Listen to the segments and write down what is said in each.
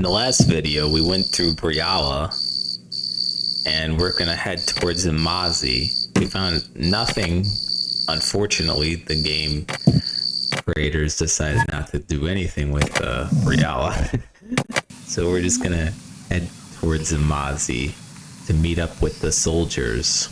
In the last video, we went through Briala, and we're gonna head towards Imazi. We found nothing. Unfortunately, the game creators decided not to do anything with Briala. So we're just gonna head towards Imazi to meet up with the soldiers.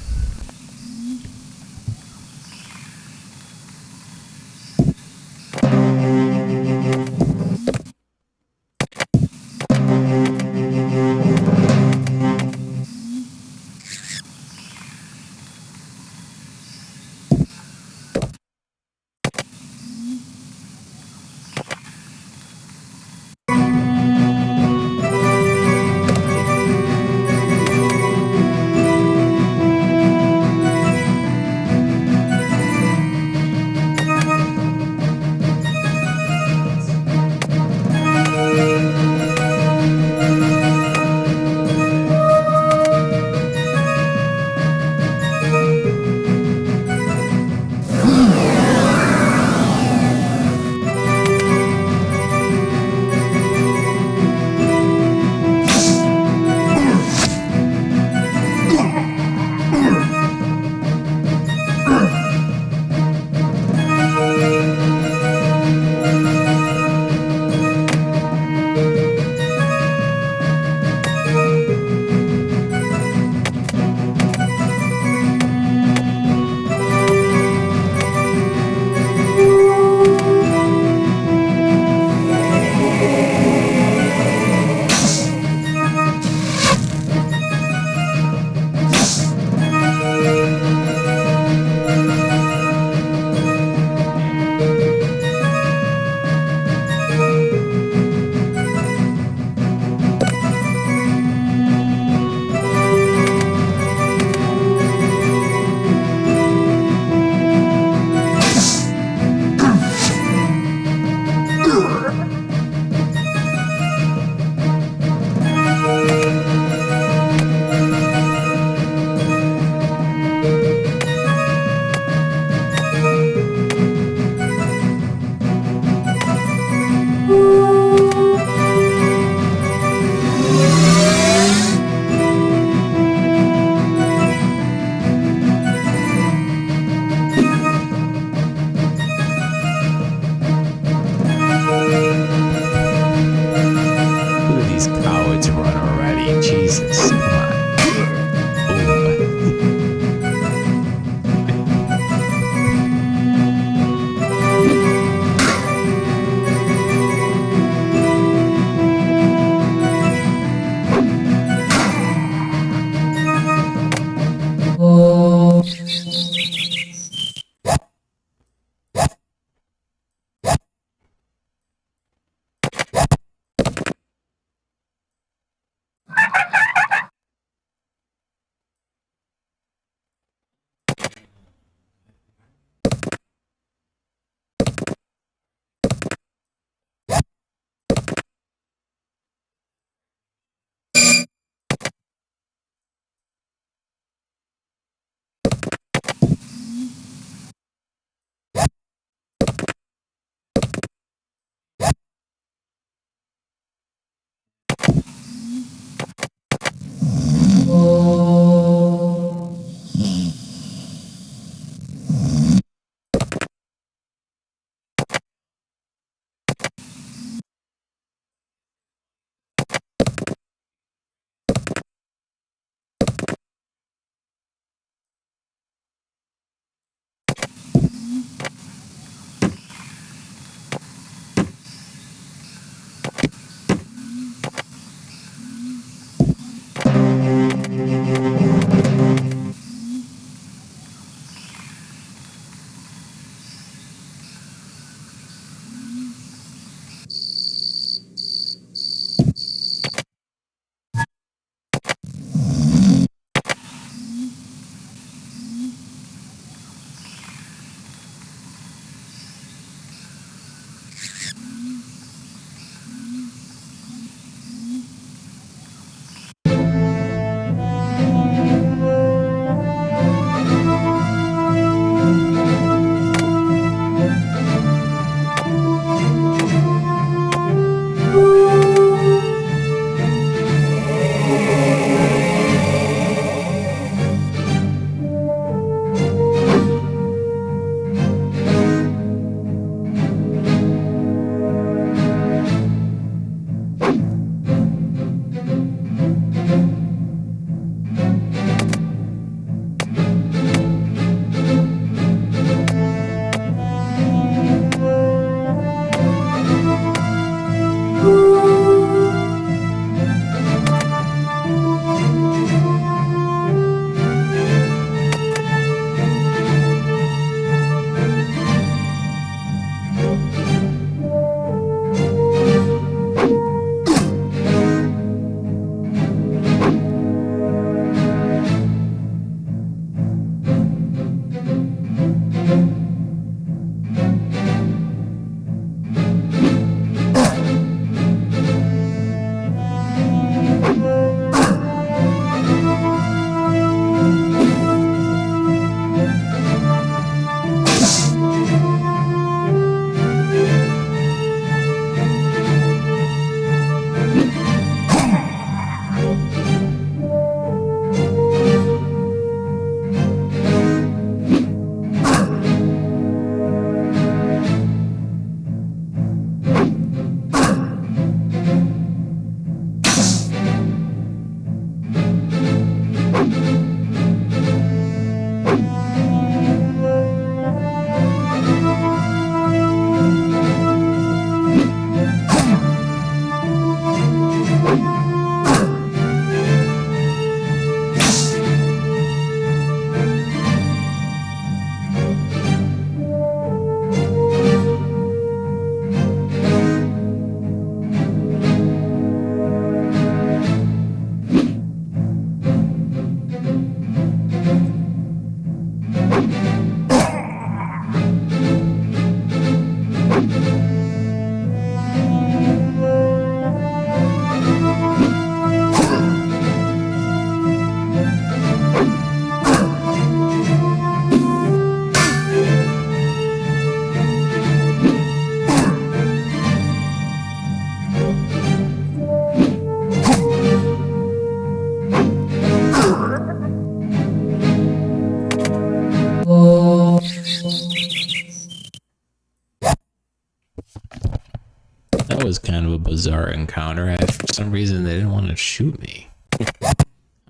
That was kind of a bizarre encounter. For some reason, they didn't want to shoot me. I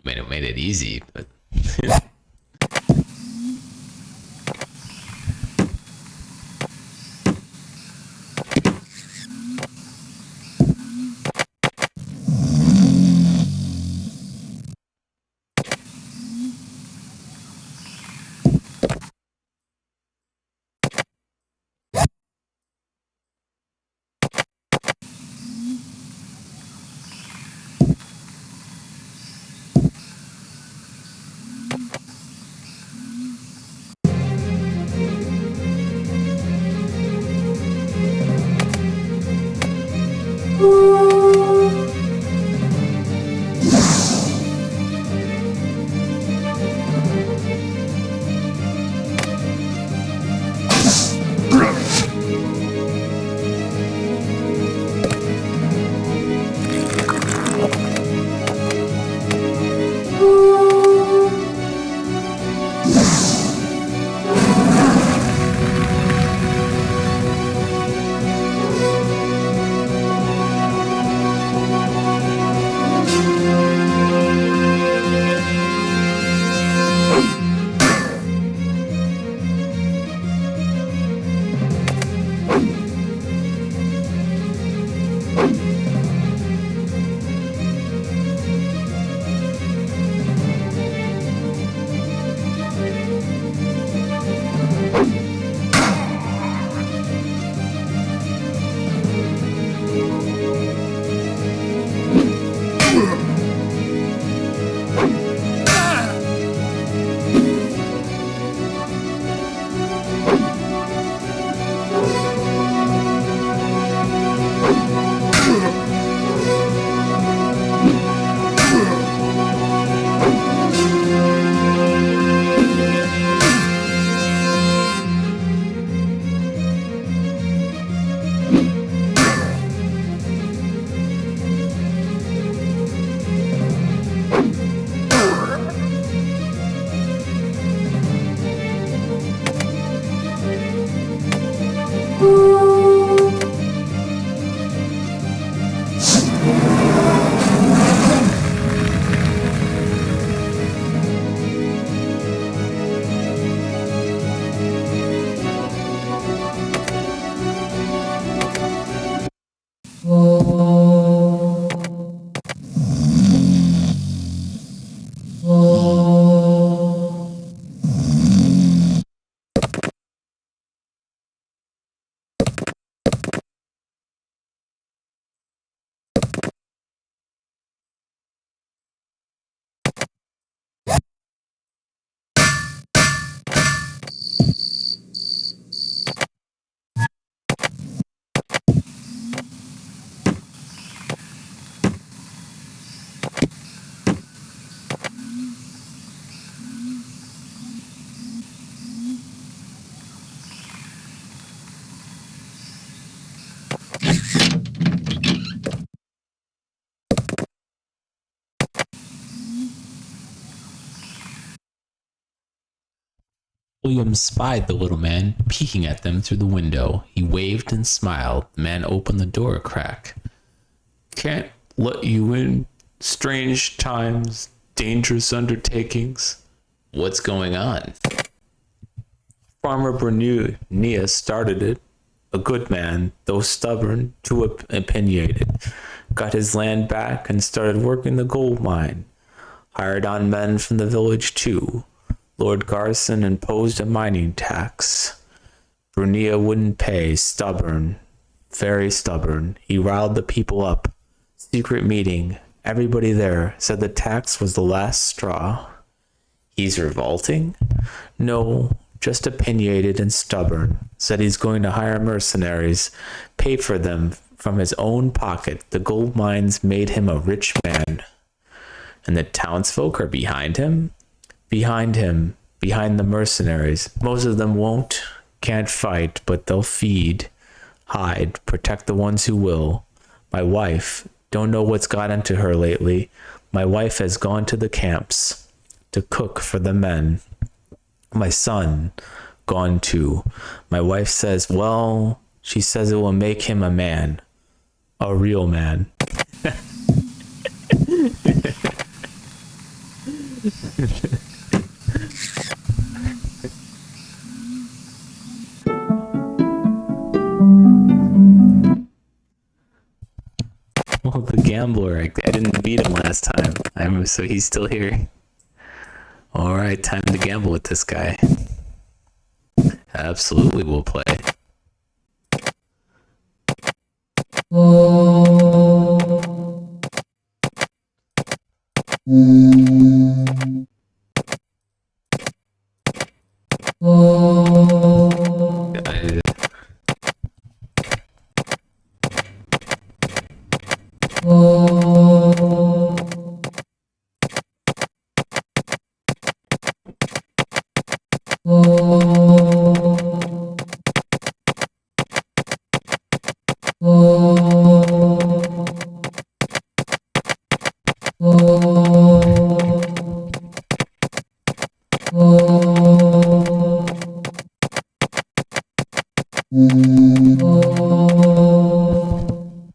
mean, it made it easy, but... William spied the little man peeking at them through the window. He waved and smiled. The man opened the door a crack. Can't let you in. Strange times, dangerous undertakings. What's going on? Farmer Bernier started it. A good man, though stubborn, too opinionated. Got his land back and started working the gold mine. Hired on men from the village too. Lord Garson imposed a mining tax. Bernier wouldn't pay, stubborn, very stubborn. He riled the people up. Secret meeting. Everybody there said the tax was the last straw. He's revolting? No, just opinionated and stubborn. Said he's going to hire mercenaries, pay for them from his own pocket. The gold mines made him a rich man. And the townsfolk are behind him? Behind him, behind the mercenaries. Most of them can't fight, but they'll feed, hide, protect the ones who will. My wife, don't know what's got into her lately. My wife has gone to the camps to cook for the men. My son, gone too. My wife says, well, She says it will make him a man. A real man. Well, the gambler, I didn't beat him last time. So he's still here. All right, time to gamble with this guy. Absolutely, we'll play.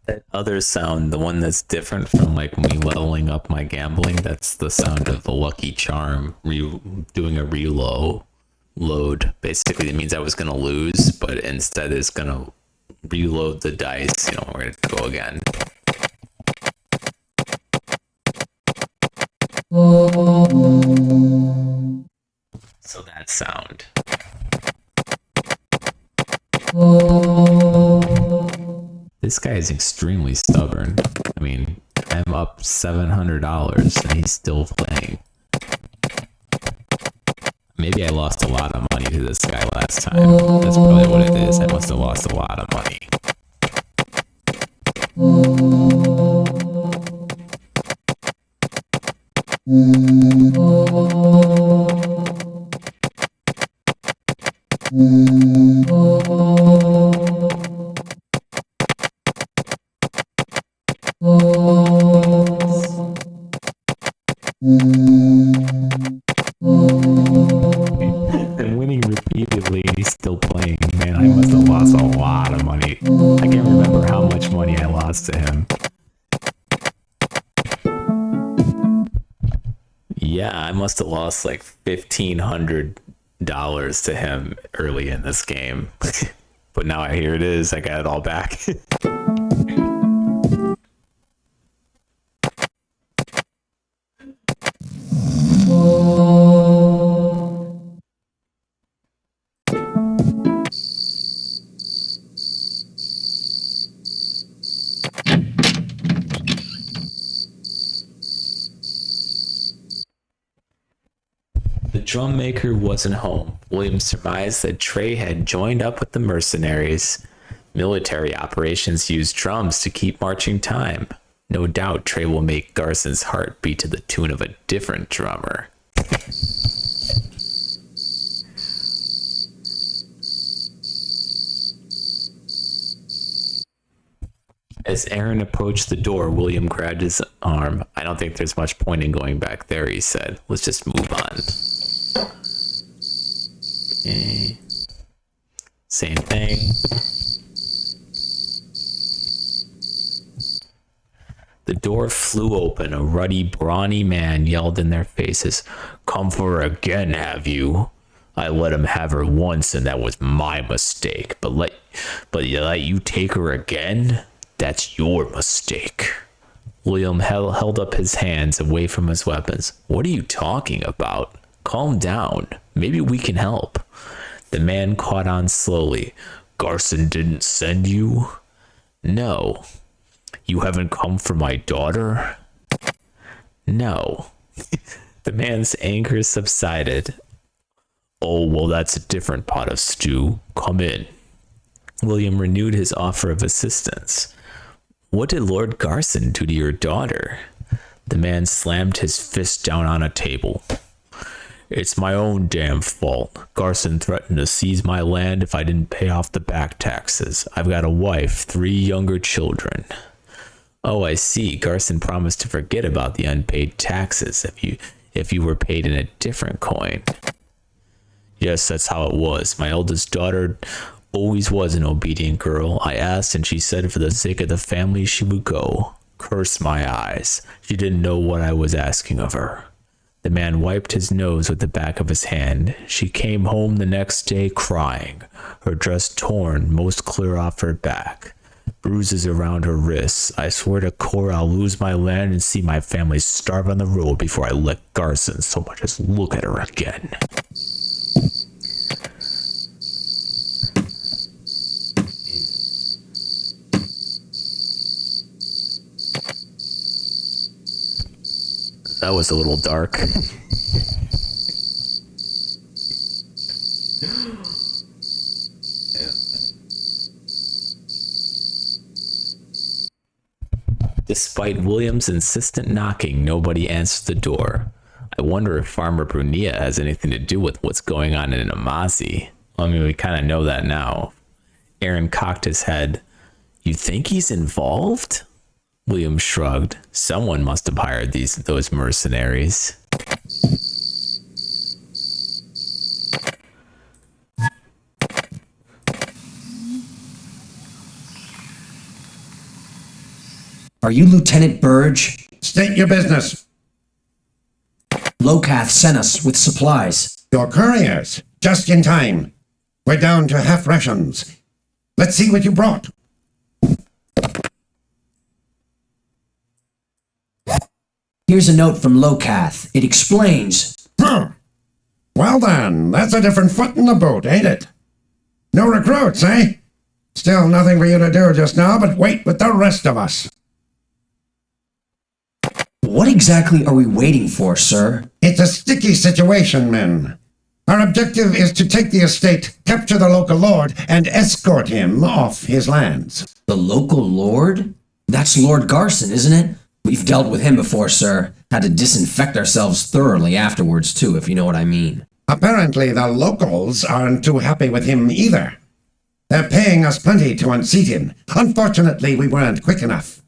That other sound, the one that's different from like me leveling up my gambling, that's the sound of the lucky charm doing a reload. Basically, it means I was gonna lose, but instead it's gonna reload the dice. You know, we're gonna go again. So that sound. This guy is extremely stubborn. I mean, I'm up $700 and he's still playing. Maybe I lost a lot of money to this guy last time. That's probably what it is. I must have lost a lot of money. I'm winning repeatedly and he's still playing. Man, I must have lost a lot of money. I can't remember how much money I lost to him. Yeah, I must have lost like $1,500 to him early in this game. But now here it is. I got it all back. The drum maker wasn't home. William surmised that Trey had joined up with the mercenaries. Military operations use drums to keep marching time. No doubt Trey will make Garson's heart beat to the tune of a different drummer. As Aaron approached the door, William grabbed his arm. I don't think there's much point in going back there, he said. Let's just move on. Okay. Same thing. The door flew open. A ruddy, brawny man yelled in their faces, "Come for her again, have you? I let him have her once, and that was my mistake. But you let you take her again? That's your mistake." William held up his hands away from his weapons. "What are you talking about? Calm down. Maybe we can help." The man caught on slowly. "Garson didn't send you?" "No." "You haven't come for my daughter?" "No." The man's anger subsided. "Oh, well, that's a different pot of stew. Come in." William renewed his offer of assistance. "What did Lord Garson do to your daughter?" The man slammed his fist down on a table. "It's my own damn fault. Garson threatened to seize my land if I didn't pay off the back taxes. I've got a wife, 3 younger children." "Oh, I see. Garson promised to forget about the unpaid taxes if you were paid in a different coin." "Yes, that's how it was. My eldest daughter always was an obedient girl. I asked and she said for the sake of the family she would go. Curse my eyes. She didn't know what I was asking of her. The man wiped his nose with the back of his hand. She came home the next day crying, her dress torn most clear off her back, bruises around her wrists. I swear to Cora I'll lose my land and see my family starve on the road before I let Garson so much as look at her again. That was a little dark. Despite William's insistent knocking, nobody answered the door. I wonder if Farmer Brunia has anything to do with what's going on in Amazi. I mean, we kind of know that now. Aaron cocked his head. You think he's involved? William shrugged. Someone must have hired those mercenaries. Are you Lieutenant Burge? State your business. Locath sent us with supplies. Your couriers, just in time. We're down to half rations. Let's see what you brought. Here's a note from Locath. It explains. Well then, that's a different foot in the boat, ain't it? No recruits, eh? Still nothing for you to do just now but wait with the rest of us. What exactly are we waiting for, sir? It's a sticky situation, men. Our objective is to take the estate, capture the local lord, and escort him off his lands. The local lord? That's Lord Garson, isn't it? We've dealt with him before, sir. Had to disinfect ourselves thoroughly afterwards, too, if you know what I mean. Apparently, the locals aren't too happy with him either. They're paying us plenty to unseat him. Unfortunately, we weren't quick enough.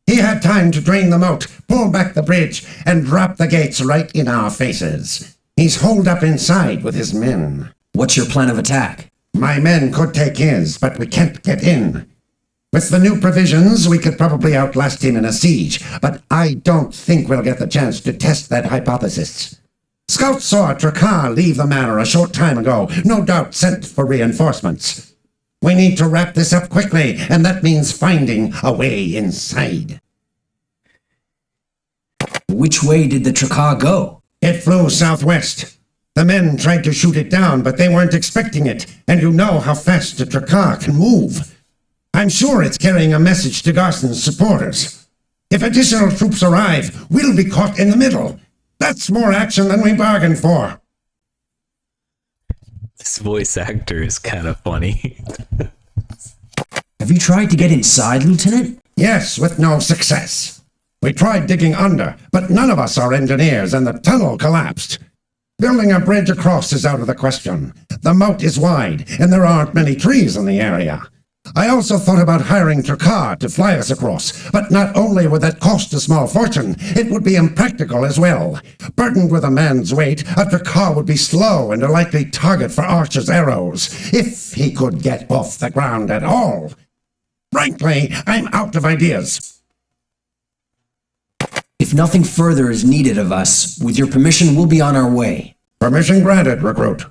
He had time to drain the moat, pull back the bridge, and drop the gates right in our faces. He's holed up inside with his men. What's your plan of attack? My men could take his, but we can't get in. With the new provisions, we could probably outlast him in a siege, but I don't think we'll get the chance to test that hypothesis. Scouts saw Trakar leave the manor a short time ago, no doubt sent for reinforcements. We need to wrap this up quickly, and that means finding a way inside. Which way did the Trakar go? It flew southwest. The men tried to shoot it down, but they weren't expecting it, and you know how fast the Trakar can move. I'm sure it's carrying a message to Garson's supporters. If additional troops arrive, we'll be caught in the middle. That's more action than we bargained for. This voice actor is kind of funny. Have you tried to get inside, Lieutenant? Yes, with no success. We tried digging under, but none of us are engineers, and the tunnel collapsed. Building a bridge across is out of the question. The moat is wide, and there aren't many trees in the area. I also thought about hiring Trakar to fly us across, but not only would that cost a small fortune, it would be impractical as well. Burdened with a man's weight, a Trakar would be slow and a likely target for archers' arrows, if he could get off the ground at all. Frankly, I'm out of ideas. If nothing further is needed of us, with your permission, we'll be on our way. Permission granted, recruit.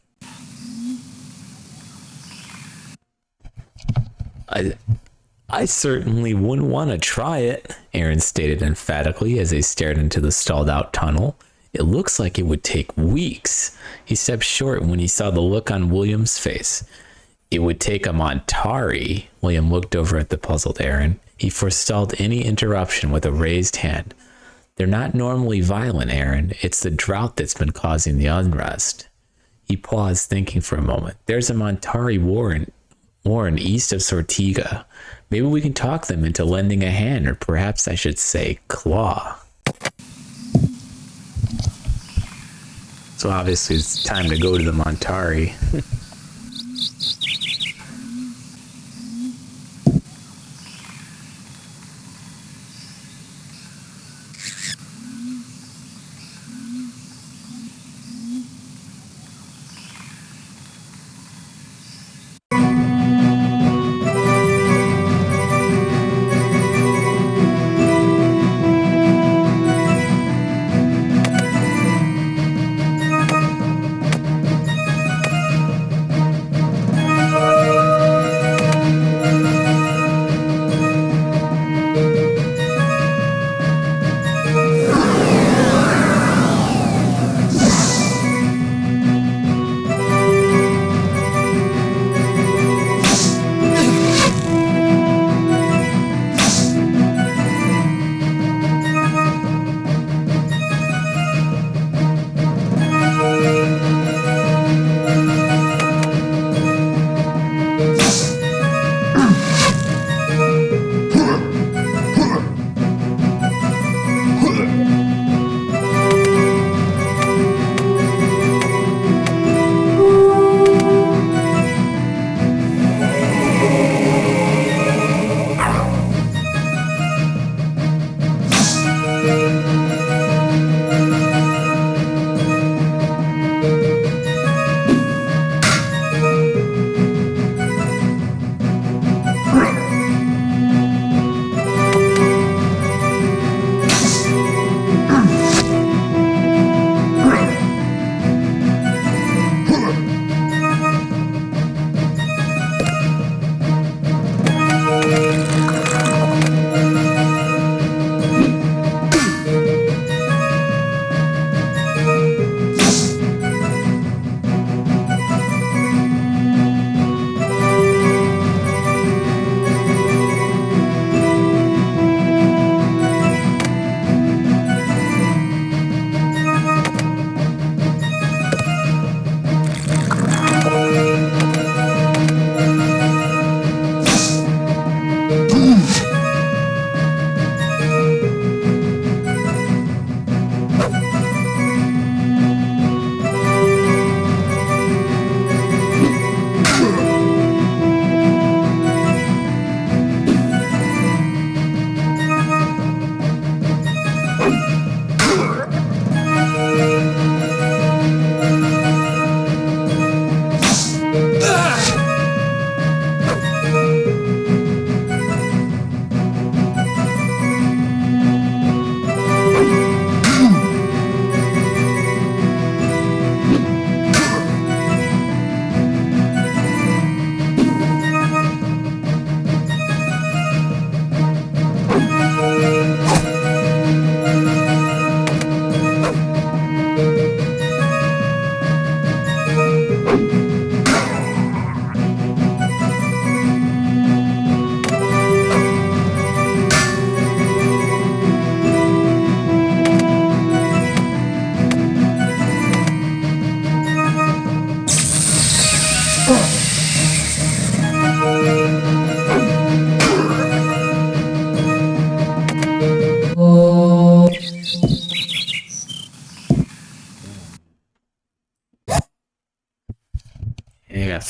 I certainly wouldn't want to try it, Aaron stated emphatically as they stared into the stalled-out tunnel. It looks like it would take weeks. He stepped short when he saw the look on William's face. It would take a Montari. William looked over at the puzzled Aaron. He forestalled any interruption with a raised hand. They're not normally violent, Aaron. It's the drought that's been causing the unrest. He paused, thinking for a moment. There's a Montari warren east of Sortiga. Maybe we can talk them into lending a hand, or perhaps I should say claw. So obviously it's time to go to the Montari.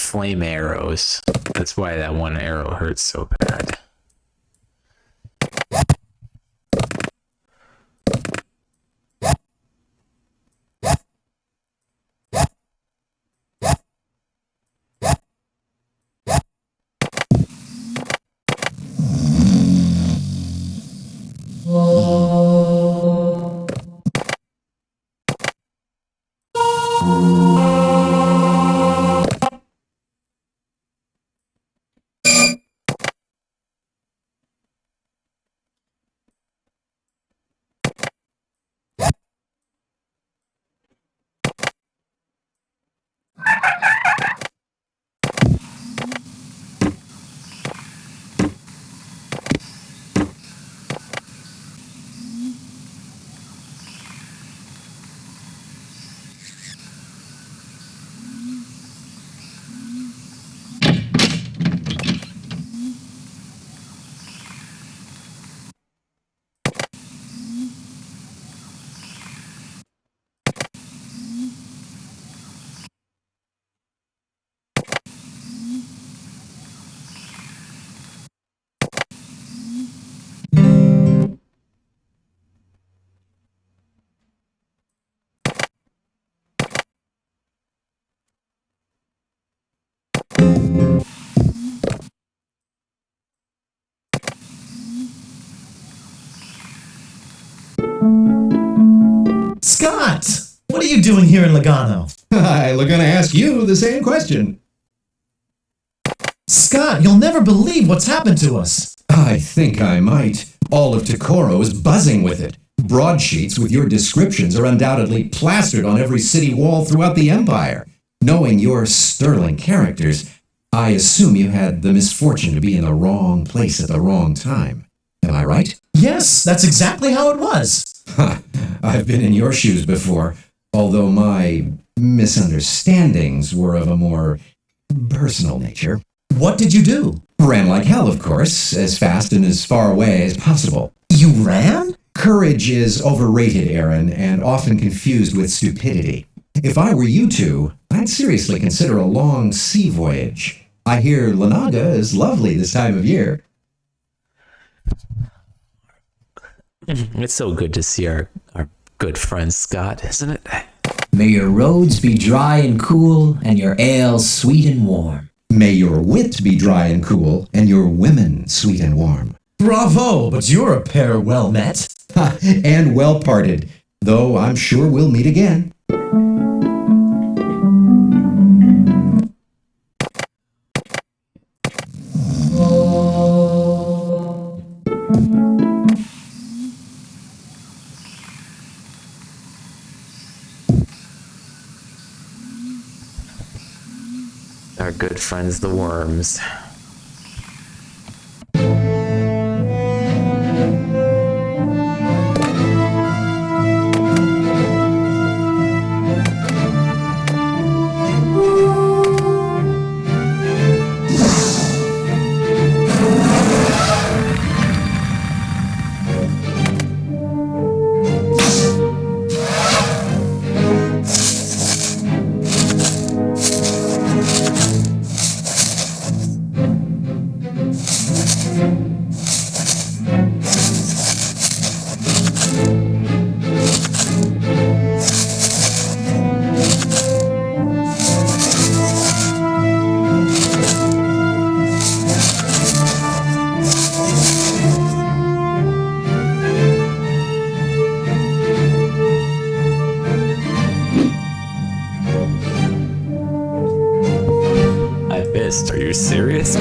flame arrows. That's why that one arrow hurts so bad. Scott! What are you doing here in Logano? I was gonna ask you the same question. Scott, you'll never believe what's happened to us. I think I might. All of Tokoro is buzzing with it. Broadsheets with your descriptions are undoubtedly plastered on every city wall throughout the Empire. Knowing your sterling characters, I assume you had the misfortune to be in the wrong place at the wrong time. Am I right? Yes, that's exactly how it was. I've been in your shoes before, although my misunderstandings were of a more personal nature. What did you do? Ran like hell, of course, as fast and as far away as possible. You ran? Courage is overrated, Aaron, and often confused with stupidity. If I were you two, I'd seriously consider a long sea voyage. I hear Lanaga is lovely this time of year. It's so good to see our good friend Scott, isn't it? May your roads be dry and cool, and your ale sweet and warm. May your wit be dry and cool, and your women sweet and warm. Bravo, but you're a pair well met. And well parted, though I'm sure we'll meet again. Our good friends, the worms. I missed. Are you serious?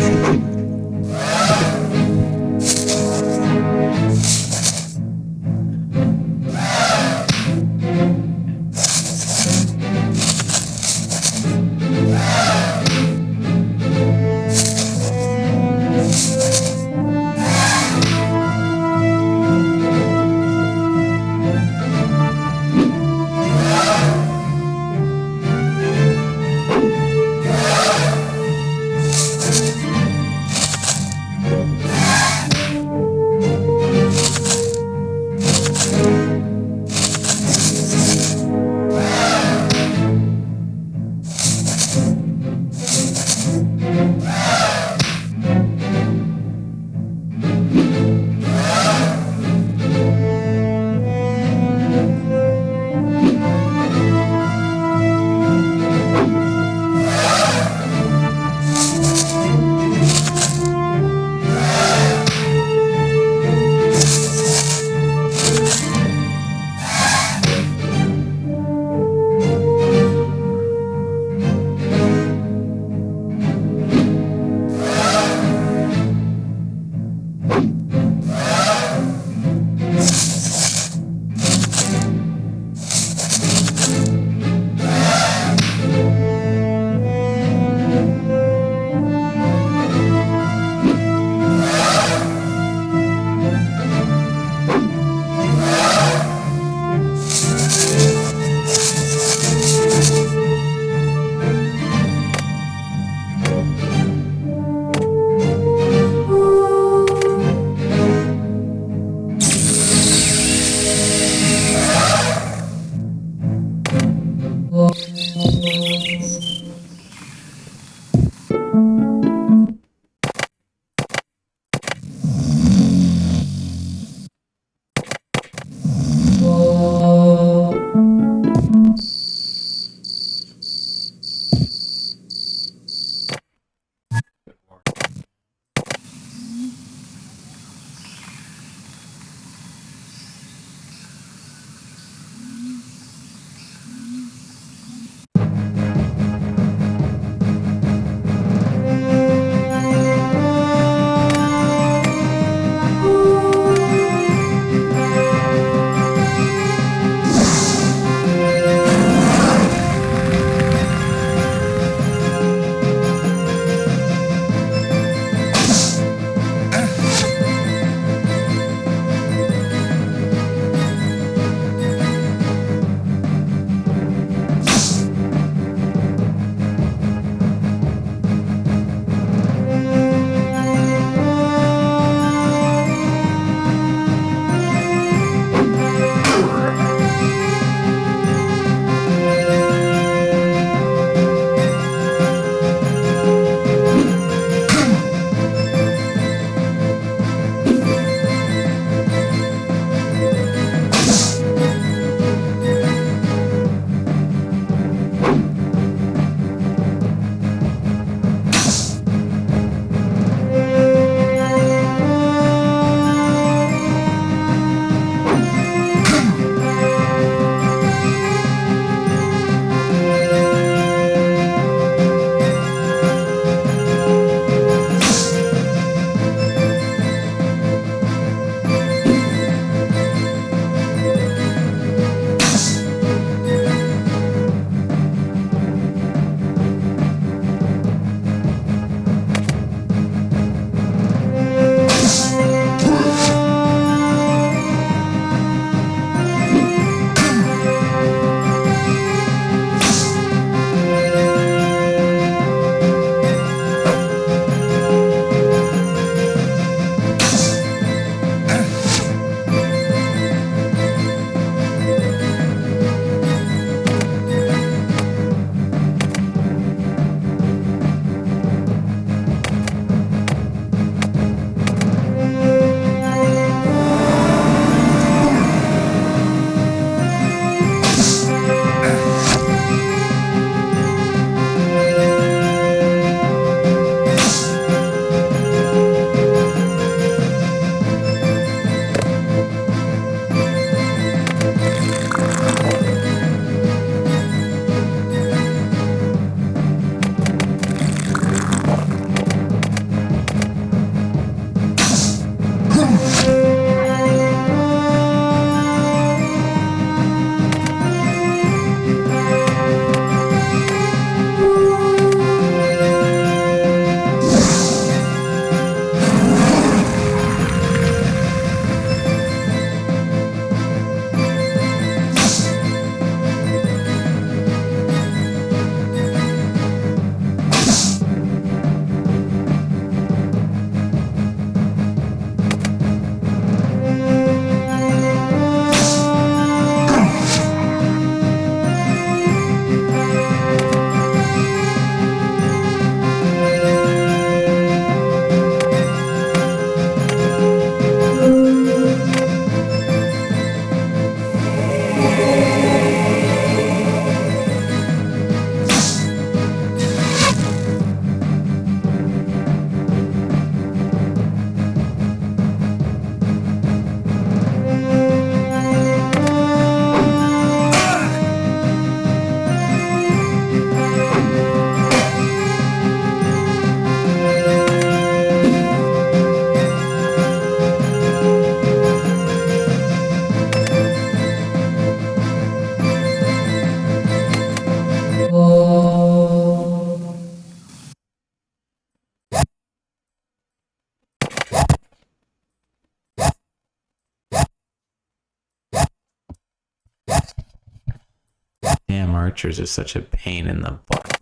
archers are such a pain in the butt.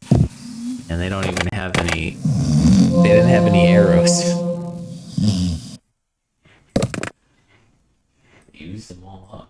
And they don't even have any... They didn't have any arrows. Use them all up.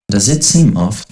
Does it seem off?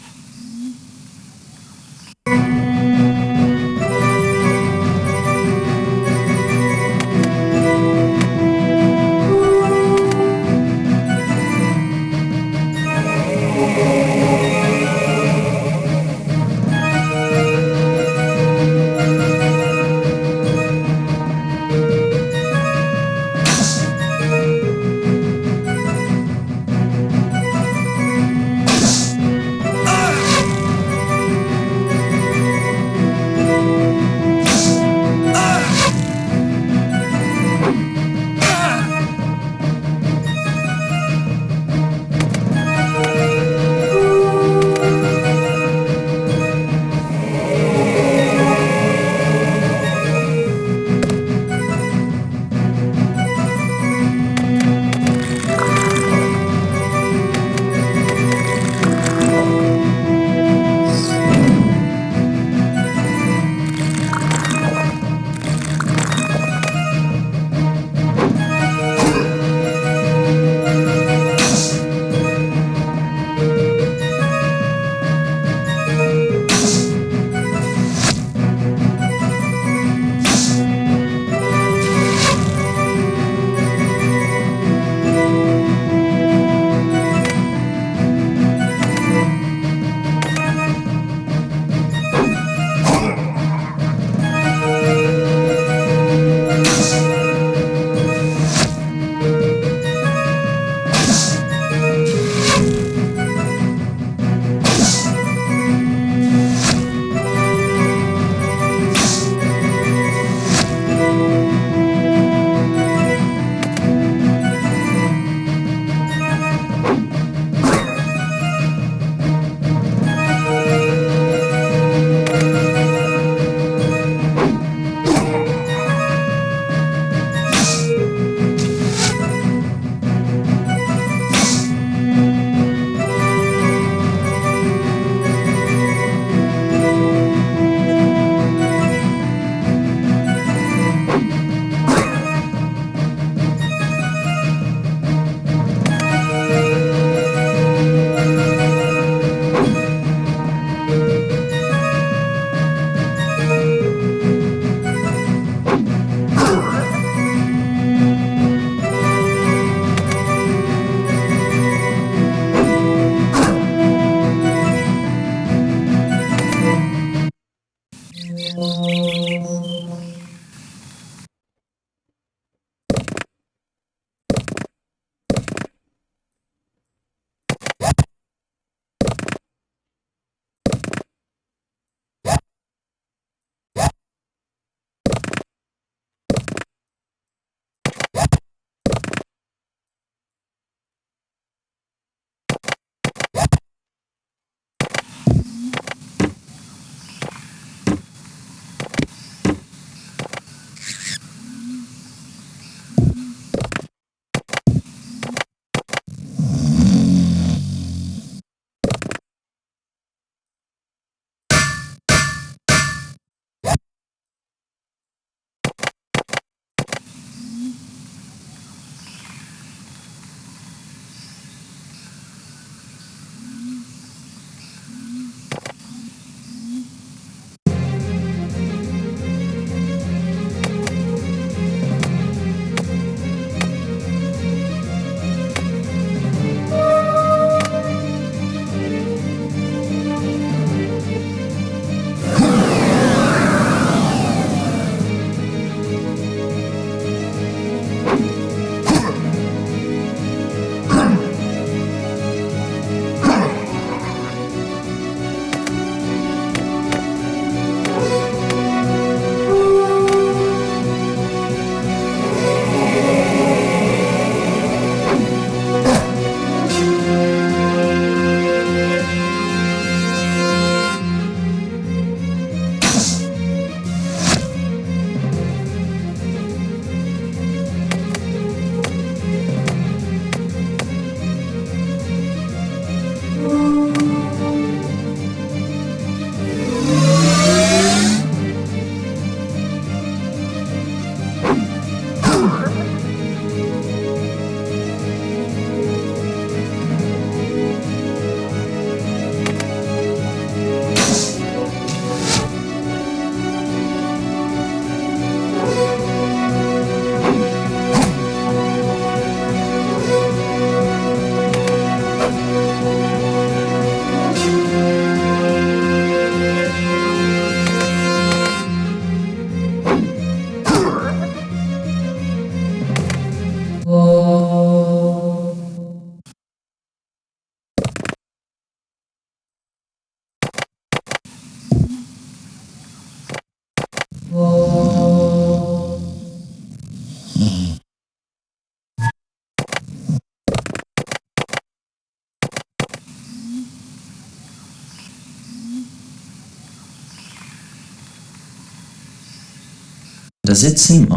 Does it seem...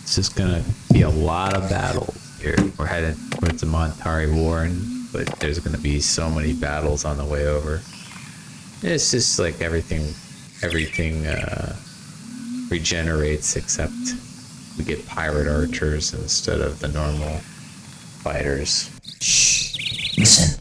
It's just gonna be a lot of battles here. We're headed towards the Montari Warren, but there's gonna be so many battles on the way over. It's just like everything regenerates, except we get pirate archers instead of the normal fighters. Shh. Listen.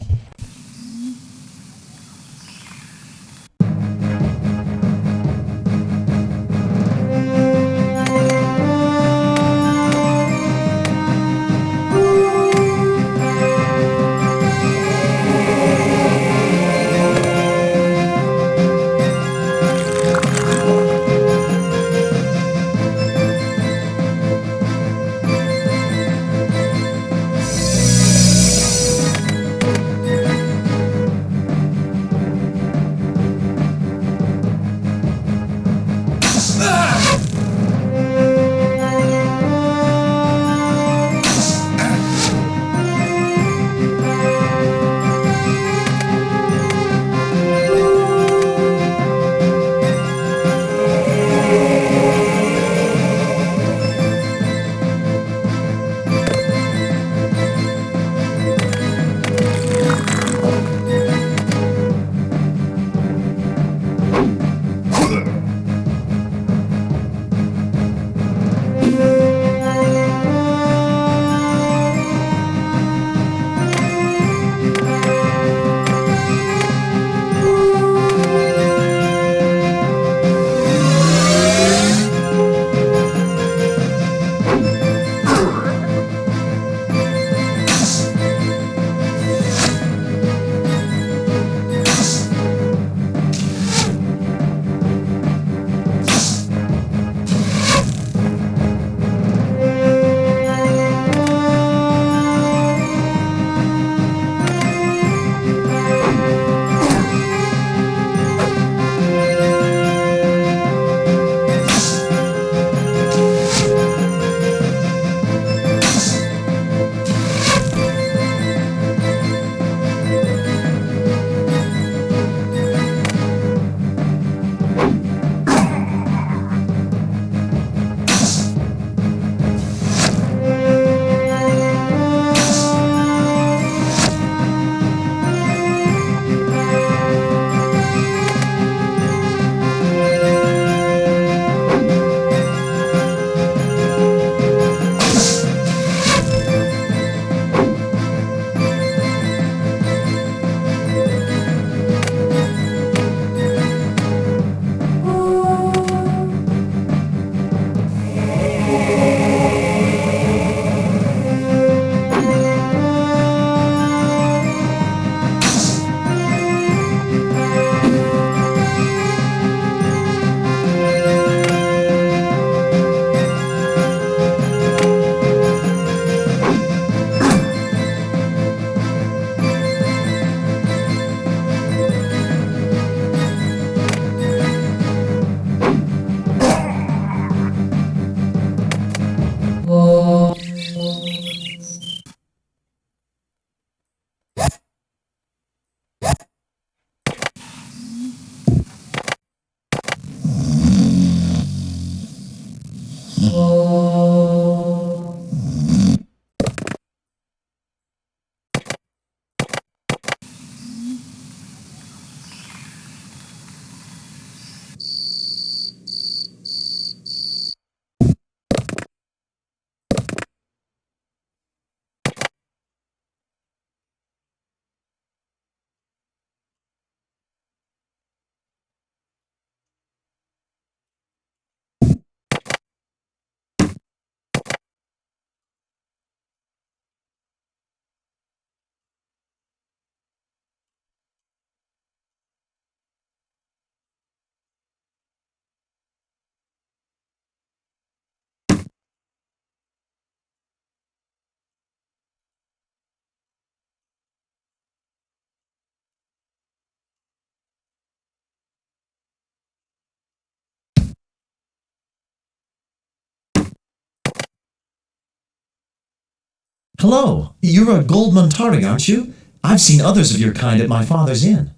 Hello, you're a gold Montari, aren't you? I've seen others of your kind at my father's inn.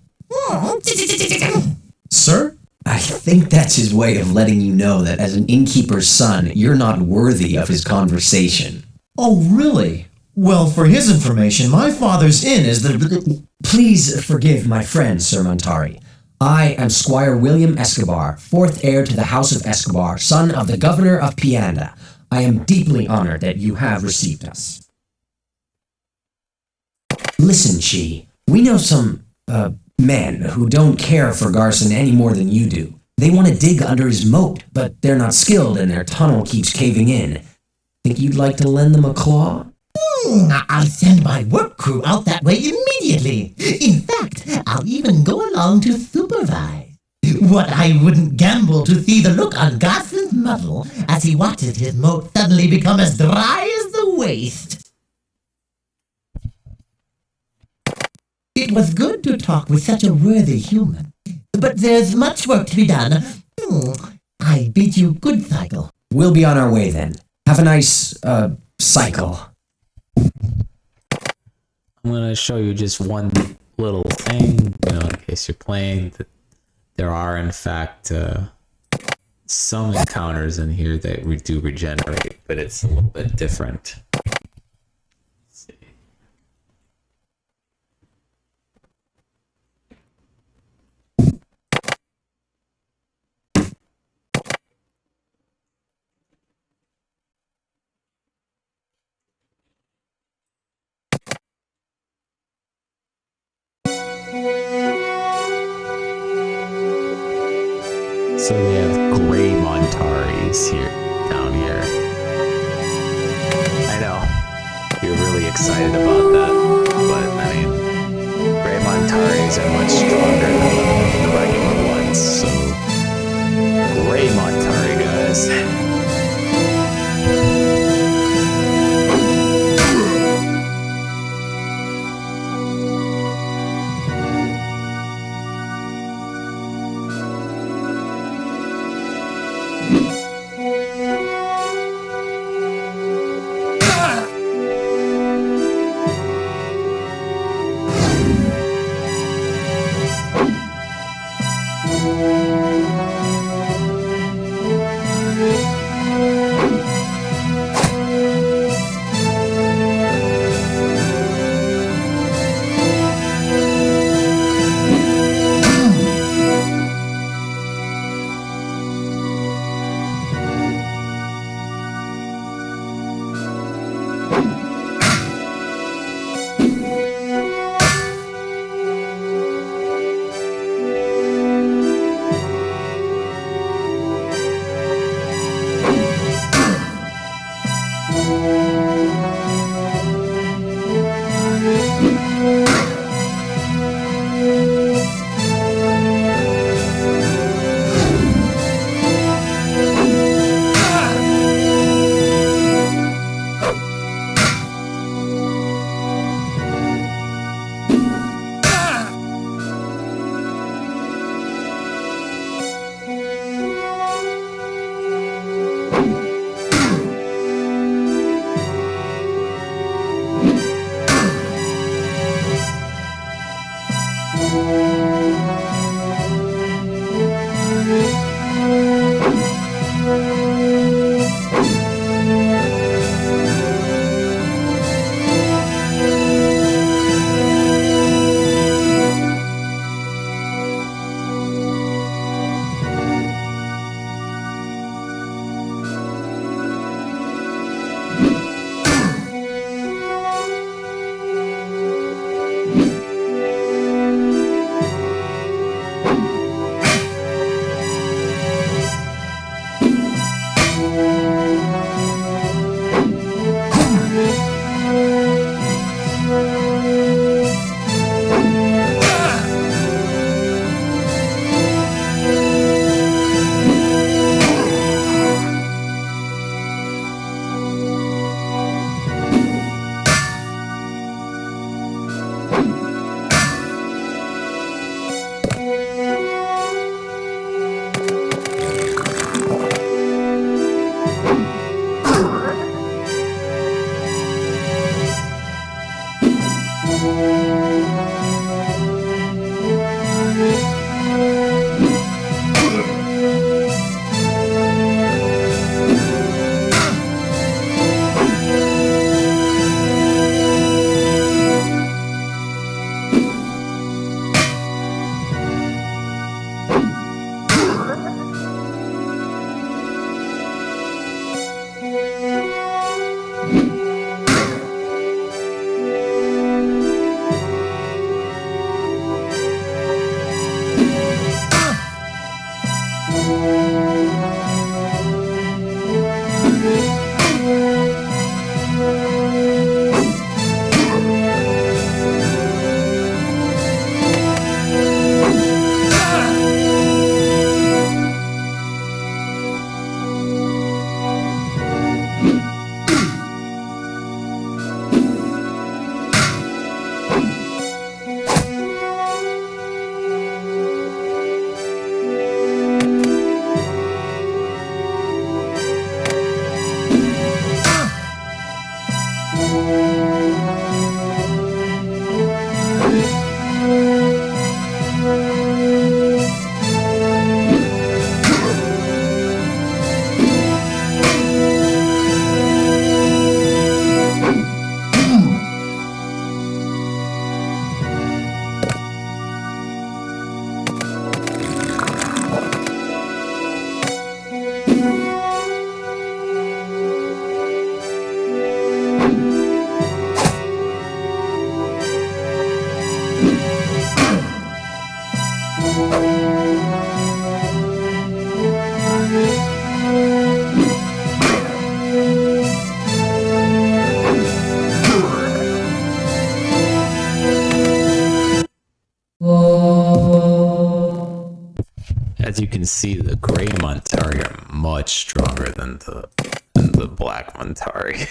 Sir? I think that's his way of letting you know that as an innkeeper's son, you're not worthy of his conversation. Oh, really? Well, for his information, my father's inn is the... Please forgive my friend, Sir Montari. I am Squire William Escobar, fourth heir to the House of Escobar, son of the Governor of Pianda. I am deeply honored that you have received us. Listen, Chi. We know some, men who don't care for Garson any more than you do. They want to dig under his moat, but they're not skilled and their tunnel keeps caving in. Think you'd like to lend them a claw? I'll send my work crew out that way immediately. In fact, I'll even go along to supervise. What I wouldn't gamble to see the look on Garson's muzzle as he watches his moat suddenly become as dry as the waste. It was good to talk with such a worthy human, but there's much work to be done. I bid you good cycle. We'll be on our way then. Have a nice, cycle. I'm gonna show you just one little thing, in case you're playing. That there are, in fact, some encounters in here that we do regenerate, but it's a little bit different. Let's see. So we have gray Montaris here, down here. I know, you're really excited about that, but I mean, gray Montaris are much stronger than the regular ones, so gray Montari, guys. As you can see, the gray Montari are much stronger than the black Montari.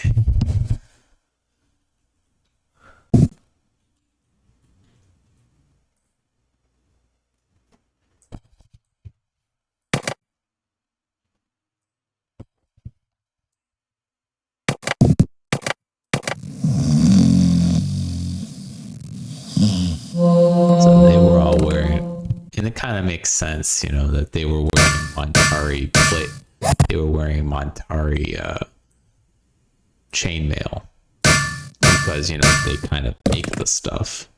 So they were all wearing, and it kind of makes sense, you know, that they were wearing Montari plate. They were wearing Montari chainmail because, you know, they kind of make the stuff.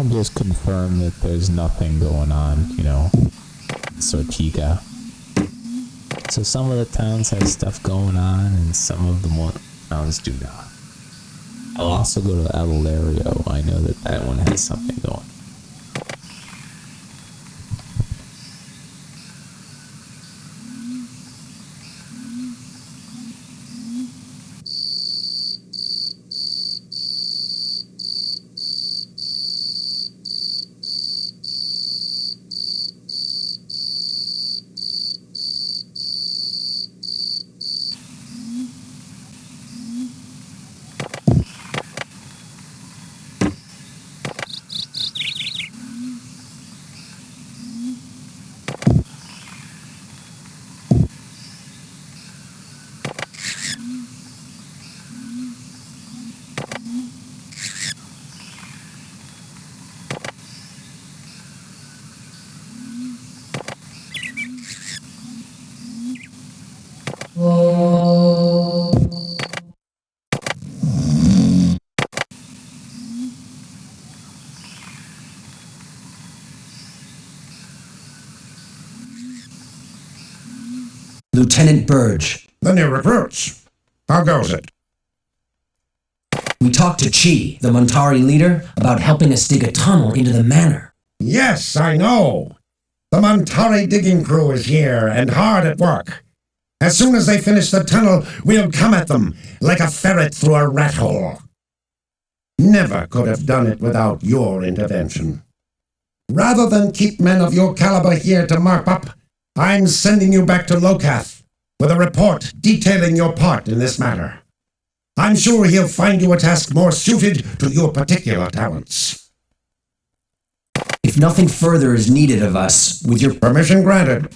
can just confirm that there's nothing going on, Sortika. So some of the towns have stuff going on, and some of the towns do not. I'll also go to Adelario. I know that one has something going. Lieutenant Burge, The new recruits. How goes it? we talked to Chi, the Montari leader, about helping us dig a tunnel into the manor. Yes, I know. The Montari digging crew is here and hard at work. As soon as they finish the tunnel, we'll come at them like a ferret through a rat hole. Never could have done it without your intervention. Rather than keep men of your caliber here to mop up, I'm sending you back to Locath with a report detailing your part in this matter. I'm sure he'll find you a task more suited to your particular talents. If nothing further is needed of us, with your Permission granted.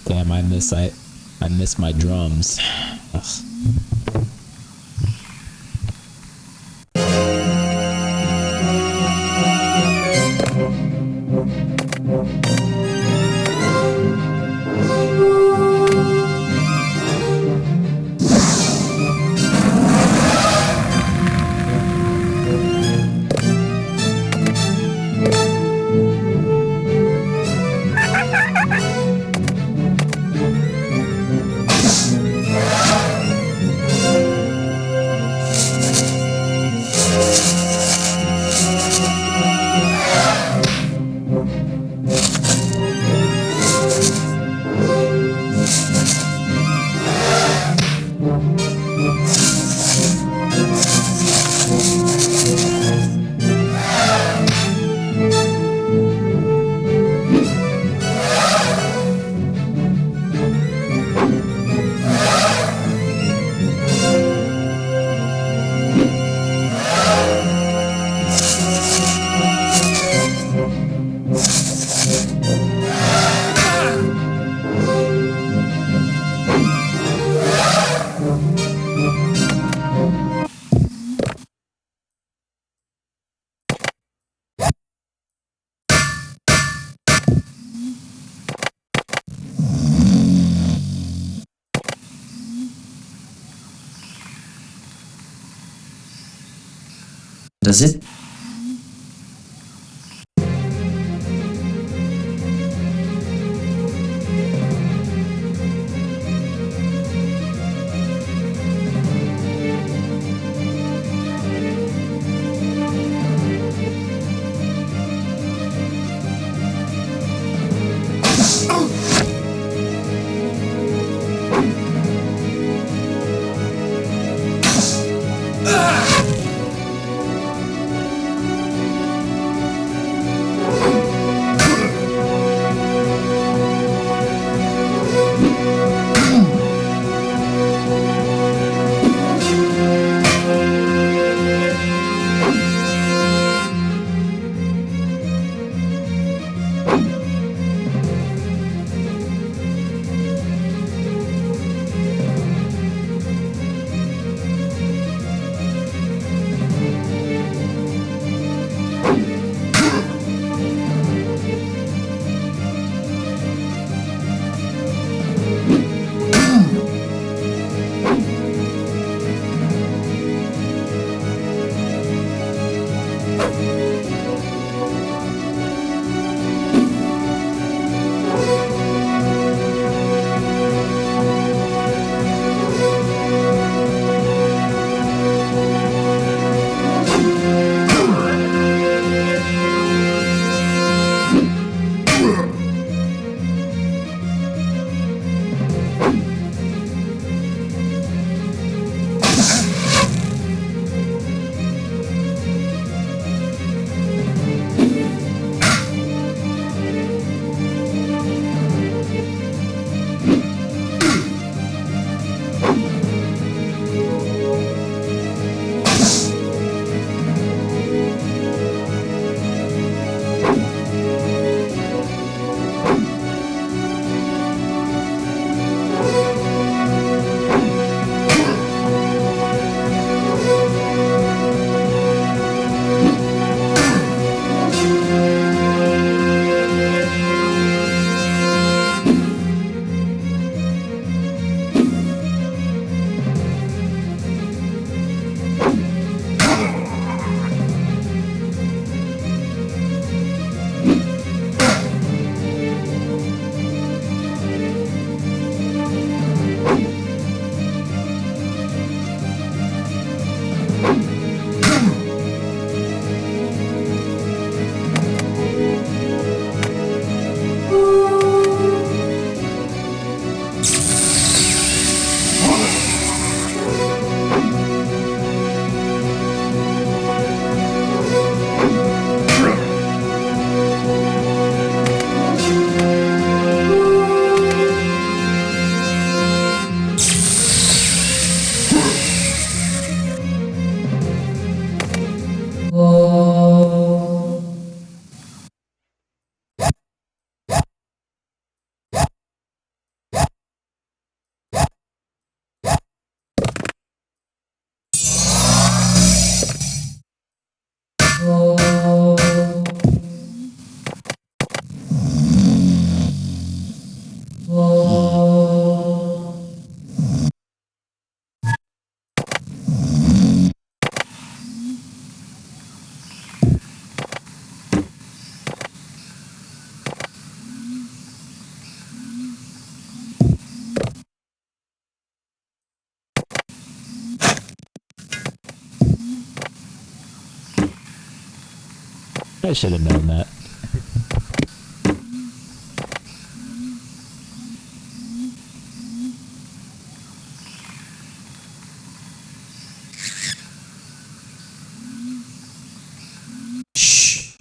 Damn, I miss my drums. Ugh. Does it? I should have known that. Shh.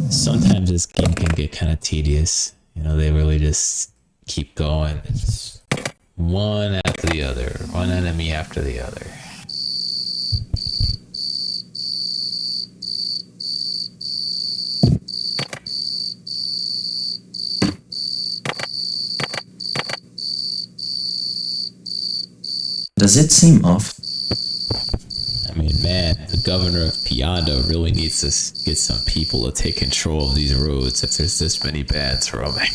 Sometimes this game can get kind of tedious. You know, they really just keep going. It's one after the other, one enemy after the other. Does it seem off? I mean, man, the governor of Piondo really needs to get some people to take control of these roads if there's this many bats roaming.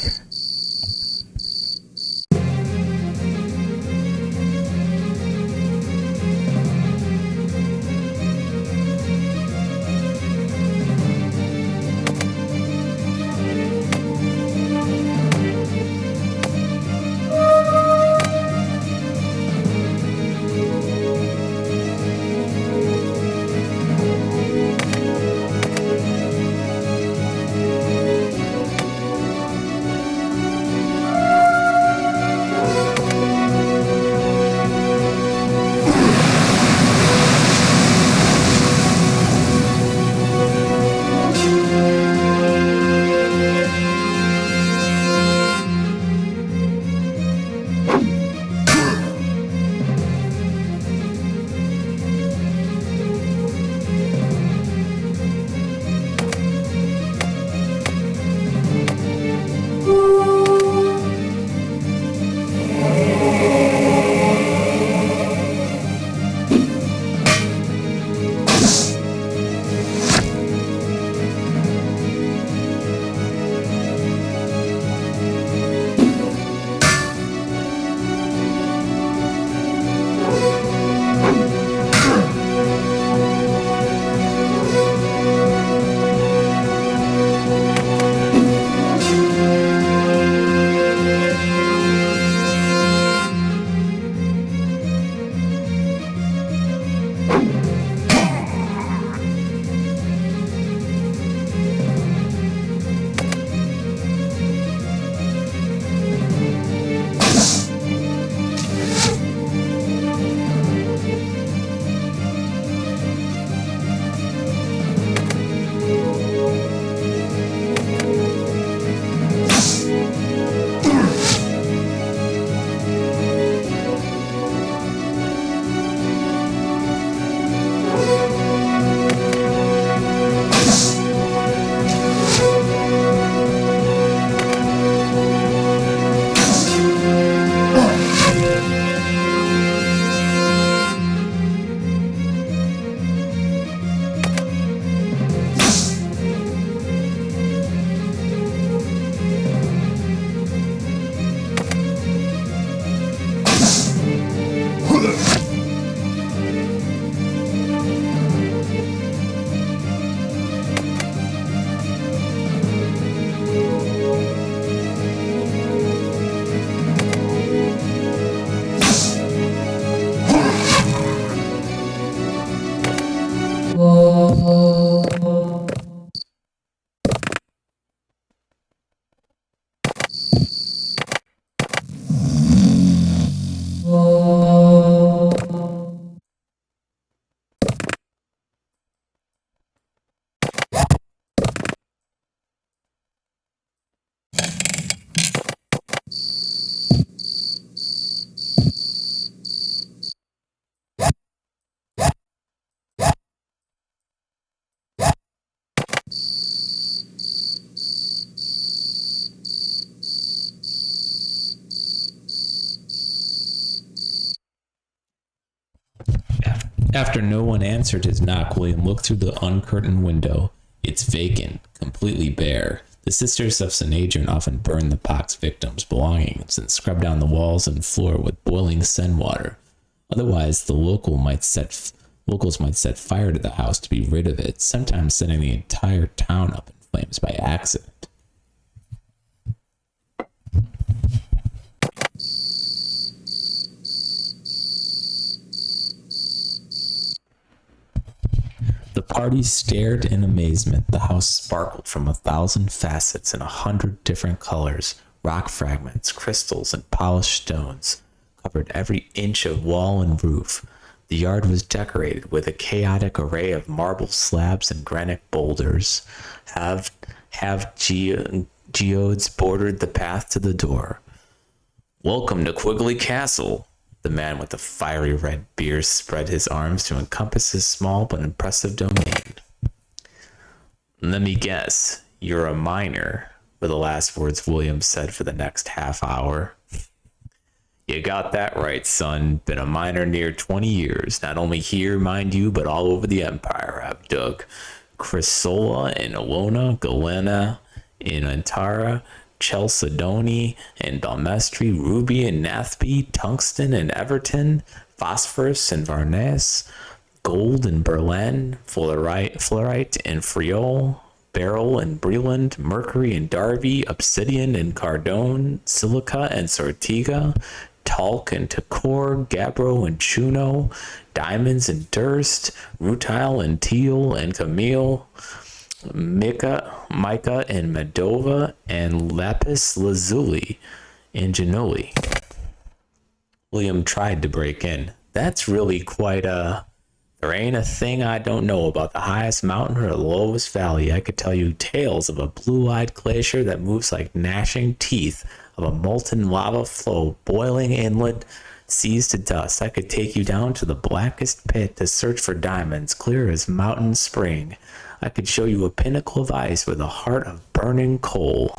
After no one answered his knock, William looked through the uncurtained window. It's vacant, completely bare. The Sisters of St. Adrian often burn the pox victims' belongings and scrub down the walls and floor with boiling Seine water. Otherwise, the locals might set fire to the house to be rid of it, sometimes setting the entire town up in flames by accident. The party stared in amazement. The house sparkled from 1,000 facets in 100 different colors. Rock fragments, crystals, and polished stones covered every inch of wall and roof. The yard was decorated with a chaotic array of marble slabs and granite boulders. Geodes bordered the path to the door. "Welcome to Quigley Castle." The man with the fiery red beard spread his arms to encompass his small but impressive domain. "Let me guess, you're a miner," were the last words William said for the next half hour. "You got that right, son. Been a miner near 20 years. Not only here, mind you, but all over the Empire. I've dug Chrysola in Alona, Galena in Antara, Chalcedony and Balmestry, ruby and Nathby, tungsten and Everton, phosphorus and Varnes, gold in Berlin, fluorite in Friol, beryl and Breland, mercury in Derby, obsidian in Cardone, silica and Sortiga, talc and Takor, gabbro and Chuno, diamonds in Durst, rutile and Teal and Camille, mica in Medova, and lapis lazuli in Genoli. William tried to break in. "That's really quite there ain't a thing I don't know about the highest mountain or the lowest valley. I could tell you tales of a blue-eyed glacier that moves like gnashing teeth, of a molten lava flow, boiling inlet, seas to dust. I could take you down to the blackest pit to search for diamonds, clear as mountain spring. I could show you a pinnacle of ice with a heart of burning coal.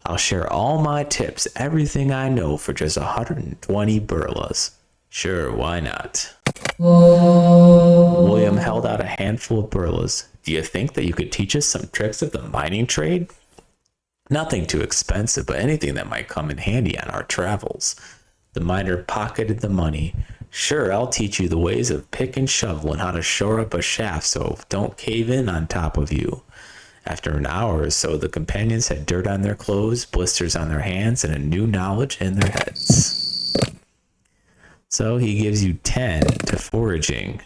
I'll share all my tips, everything I know, for just 120 burlas. Sure, why not?" William held out a handful of burlas. "Do you think that you could teach us some tricks of the mining trade? Nothing too expensive, but anything that might come in handy on our travels." The miner pocketed the money. "Sure, I'll teach you the ways of pick and shovel and how to shore up a shaft so it don't cave in on top of you." After an hour or so, the companions had dirt on their clothes, blisters on their hands, and a new knowledge in their heads. So he gives you 10 to foraging.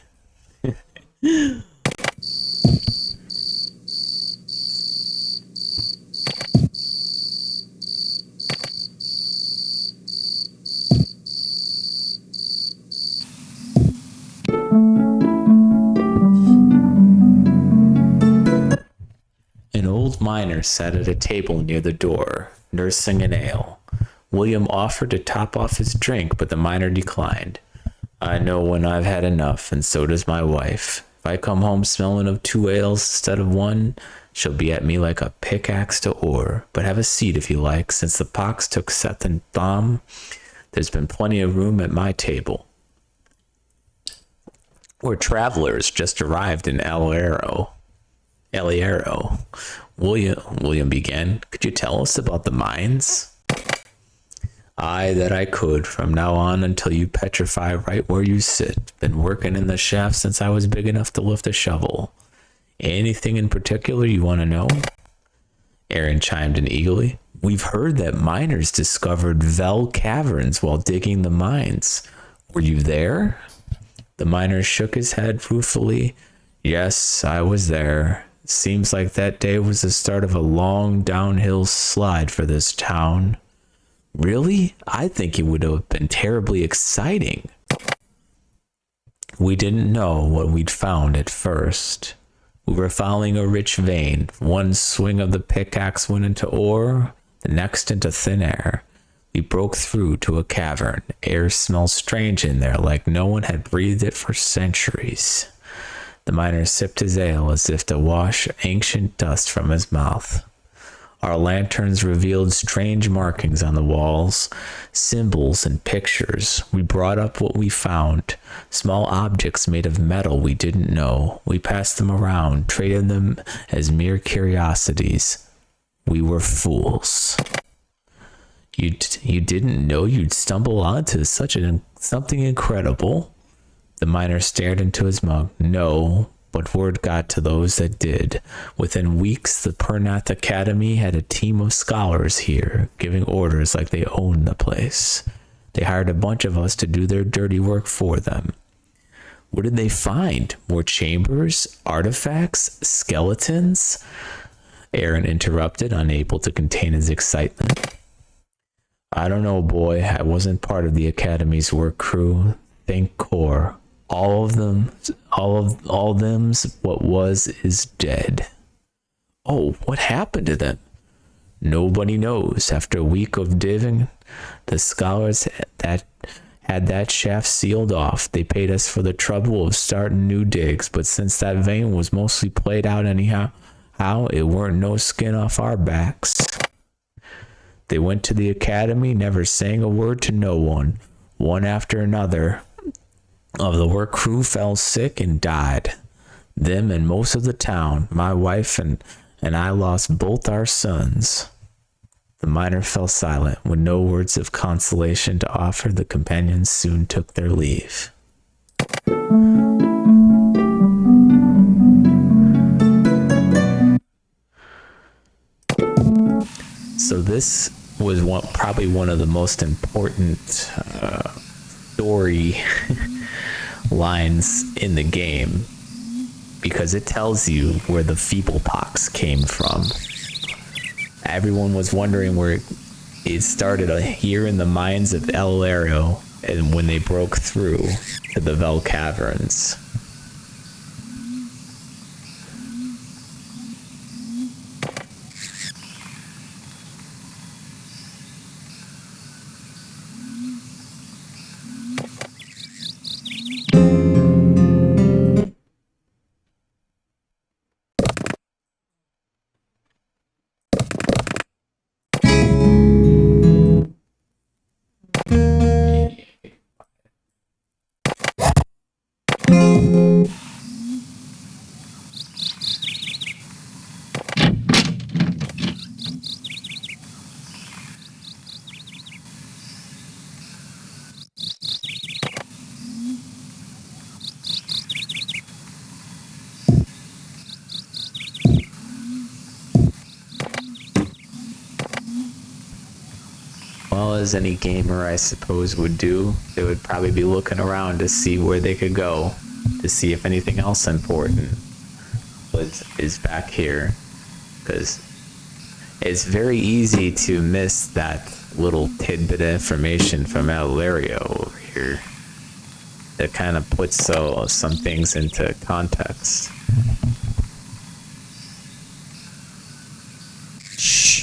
An old miner sat at a table near the door, nursing an ale. William offered to top off his drink, but the miner declined. "I know when I've had enough, and so does my wife. If I come home smelling of 2 ales instead of 1, she'll be at me like a pickaxe to ore. But have a seat if you like. Since the pox took Seth and Thom, there's been plenty of room at my table. We're travelers just arrived in Aliero. William began. "Could you tell us about the mines?" "Aye, that I could, from now on until you petrify right where you sit. Been working in the shaft since I was big enough to lift a shovel. Anything in particular you want to know?" Aaron chimed in eagerly. "We've heard that miners discovered Vel caverns while digging the mines. Were you there?" The miner shook his head ruefully. "Yes, I was there. Seems like that day was the start of a long downhill slide for this town." "Really? I think it would have been terribly exciting." "We didn't know what we'd found at first. We were following a rich vein. One swing of the pickaxe went into ore, the next into thin air. We broke through to a cavern. Air smelled strange in there, like no one had breathed it for centuries." The miner sipped his ale as if to wash ancient dust from his mouth. Our lanterns revealed strange markings on the walls, symbols and pictures. We brought up what we found, small objects made of metal we didn't know. We passed them around, traded them as mere curiosities. We were fools. You didn't know you'd stumble onto something incredible? The miner stared into his mug. No, but word got to those that did. Within weeks, the Pernath Academy had a team of scholars here, giving orders like they owned the place. They hired a bunch of us to do their dirty work for them. What did they find? More chambers? Artifacts? Skeletons? Aaron interrupted, unable to contain his excitement. I don't know, boy. I wasn't part of the Academy's work crew. Think core. All them's what was is dead. Oh, what happened to them? Nobody knows. After a week of digging, the scholars had that shaft sealed off. They paid us for the trouble of starting new digs, but since that vein was mostly played out anyhow, it weren't no skin off our backs. They went to the academy, never saying a word to no one. One after another of the work crew fell sick and died. Them and most of the town. My wife and I lost both our sons. The miner fell silent. With no words of consolation to offer, the companions soon took their leave. So this was probably one of the most important story lines in the game, because it tells you where the Feeblepox came from. Everyone was wondering where it started here in the mines of El Lario, and when they broke through to the Vel Caverns. Well, as any gamer, I suppose, would do, they would probably be looking around to see where they could go, to see if anything else important is back here, because it's very easy to miss that little tidbit of information from El Lario over here that kind of puts some things into context. Shh.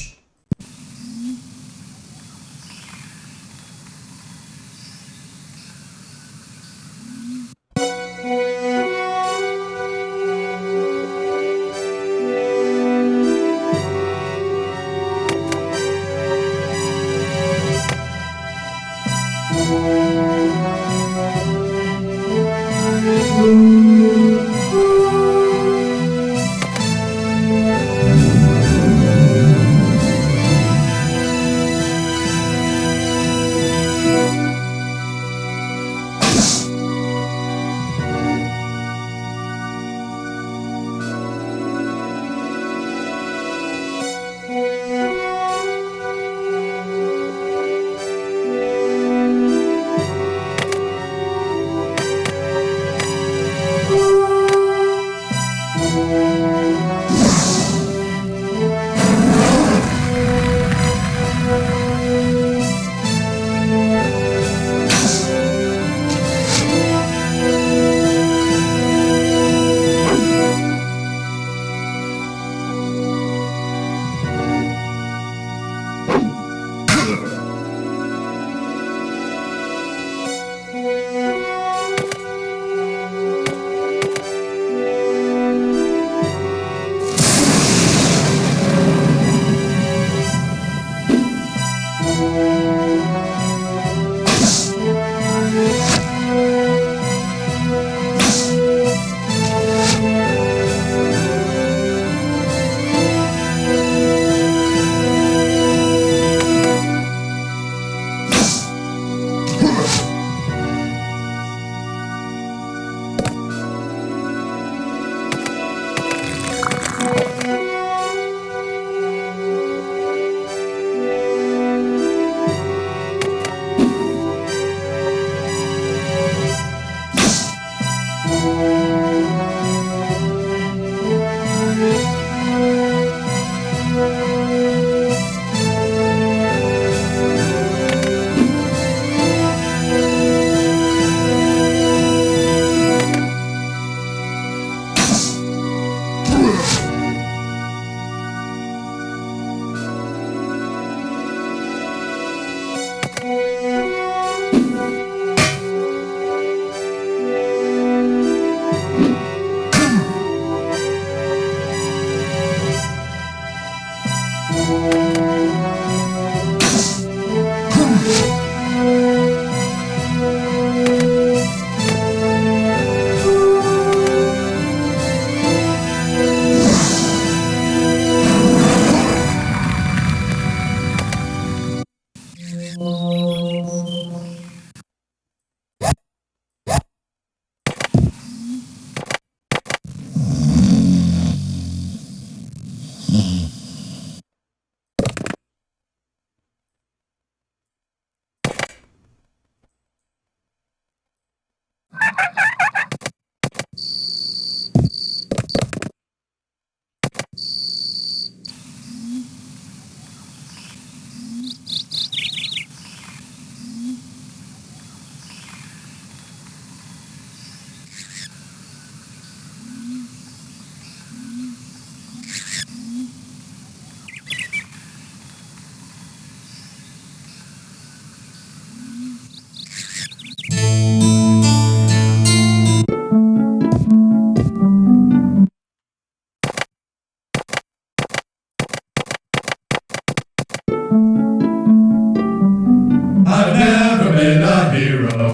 I've never been a hero.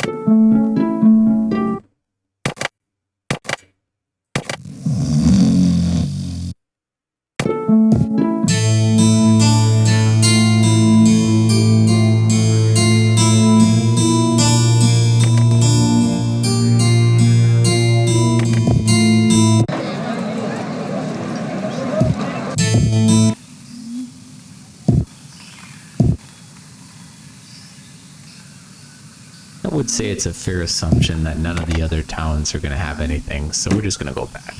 I would say it's a fair assumption that none of the other towns are going to have anything, so we're just going to go back.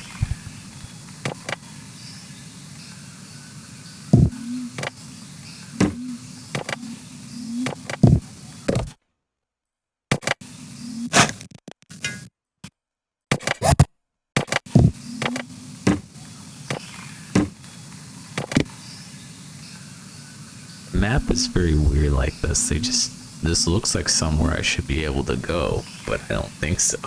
The map is very weird like this. This looks like somewhere I should be able to go, but I don't think so.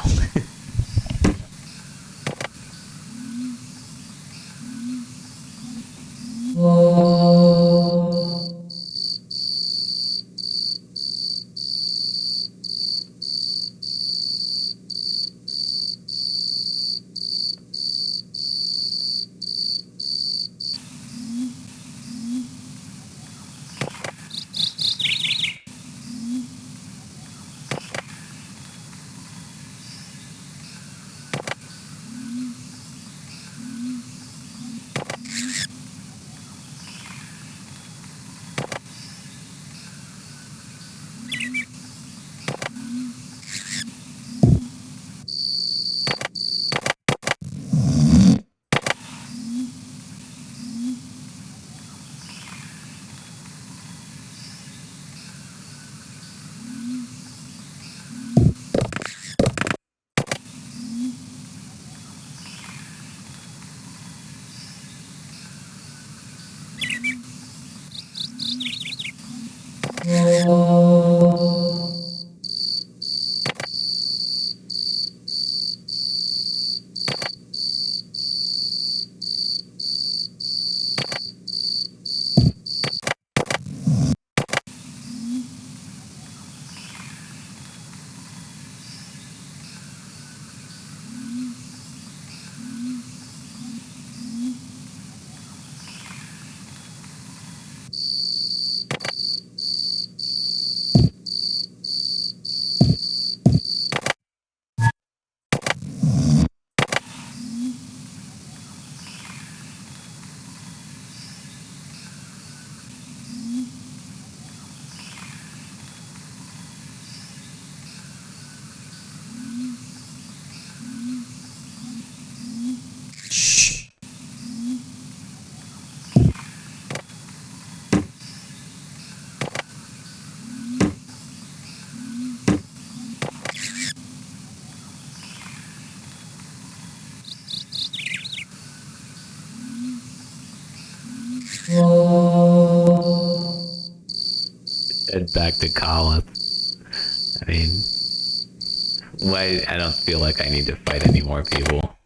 Head back to college. I mean, why? I don't feel like I need to fight any more people.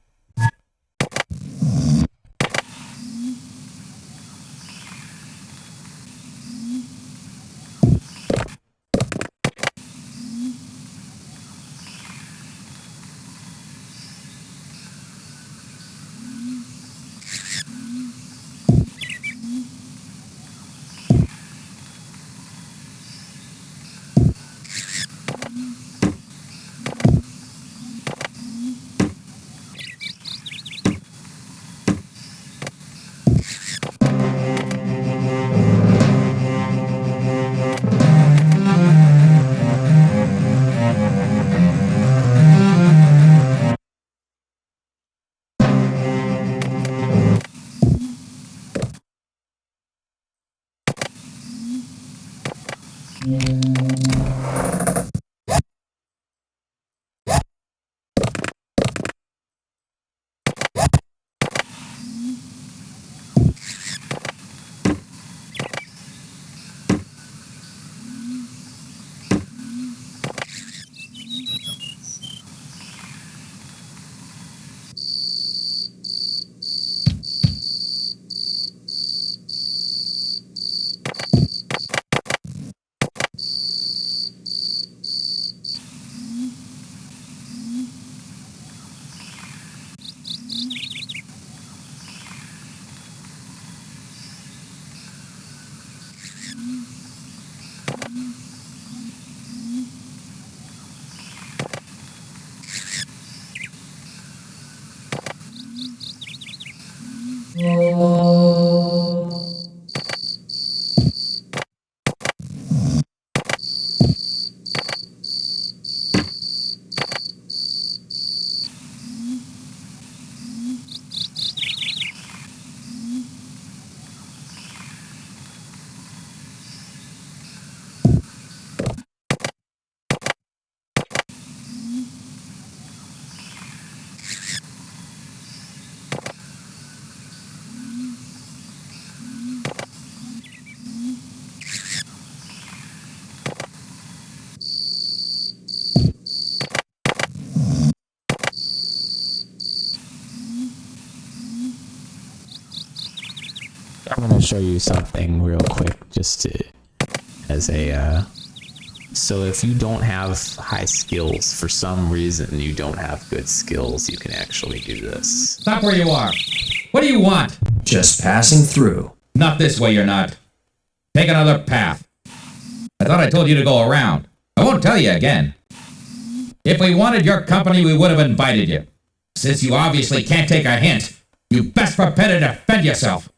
I'm gonna show you something real quick, just to, as a. So if you don't have high skills, for some reason you don't have good skills, you can actually do this. Stop where you are. What do you want? Just passing through. Not this way, you're not. Take another path. I thought I told you to go around. I won't tell you again. If we wanted your company, we would have invited you. Since you obviously can't take a hint, you best prepare to defend yourself.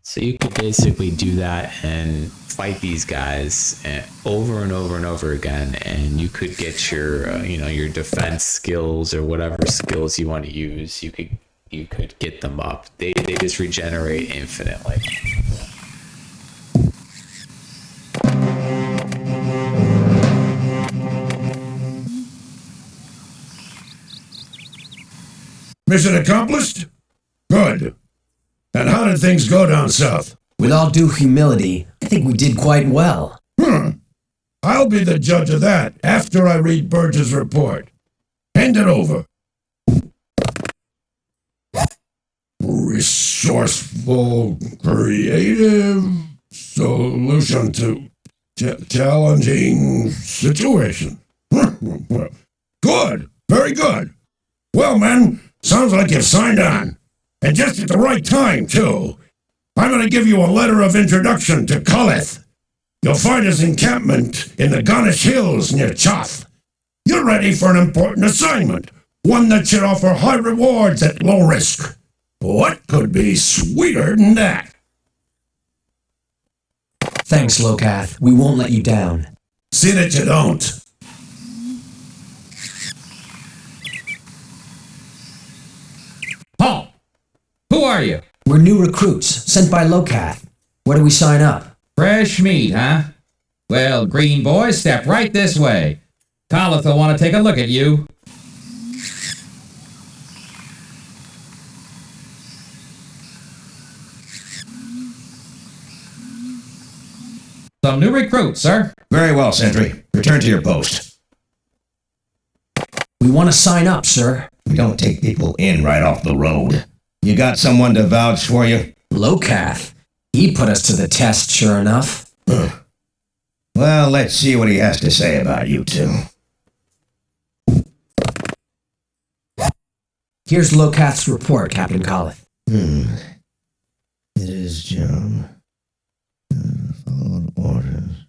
So you could basically do that and fight these guys over and over and over again, and you could get your, your defense skills or whatever skills you want to use. You could get them up. They just regenerate infinitely. Mission accomplished? Good. And how did things go down south? With all due humility, I think we did quite well. I'll be the judge of that after I read Burge's report. Hand it over. Resourceful, creative solution to challenging situation. Good. Very good. Well, men, sounds like you've signed on. And just at the right time, too. I'm going to give you a letter of introduction to Cullith. You'll find his encampment in the Gonish Hills near Choth. You're ready for an important assignment, one that should offer high rewards at low risk. What could be sweeter than that? Thanks, Locath. We won't let you down. See that you don't. Paul! Who are you? We're new recruits, sent by Locath. Where do we sign up? Fresh meat, huh? Well, green boy, step right this way. Colith will want to take a look at you. Some new recruits, sir. Very well, Sentry. Return to your post. We want to sign up, sir. We don't take people in right off the road. You got someone to vouch for you? Locath. He put us to the test, sure enough. Well, let's see what he has to say about you two. Here's Locath's report, Captain Colith. It is Joe. Followed orders.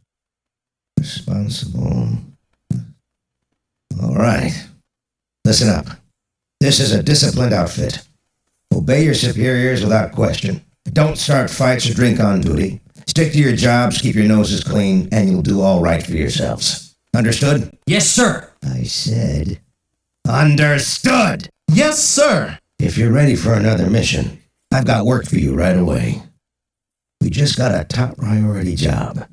Responsible. All right. Listen up. This is a disciplined outfit. Obey your superiors without question. Don't start fights or drink on duty. Stick to your jobs, keep your noses clean, and you'll do all right for yourselves. Understood? Yes, sir. I said, understood! Yes, sir. If you're ready for another mission, I've got work for you right away. We just got a top priority job.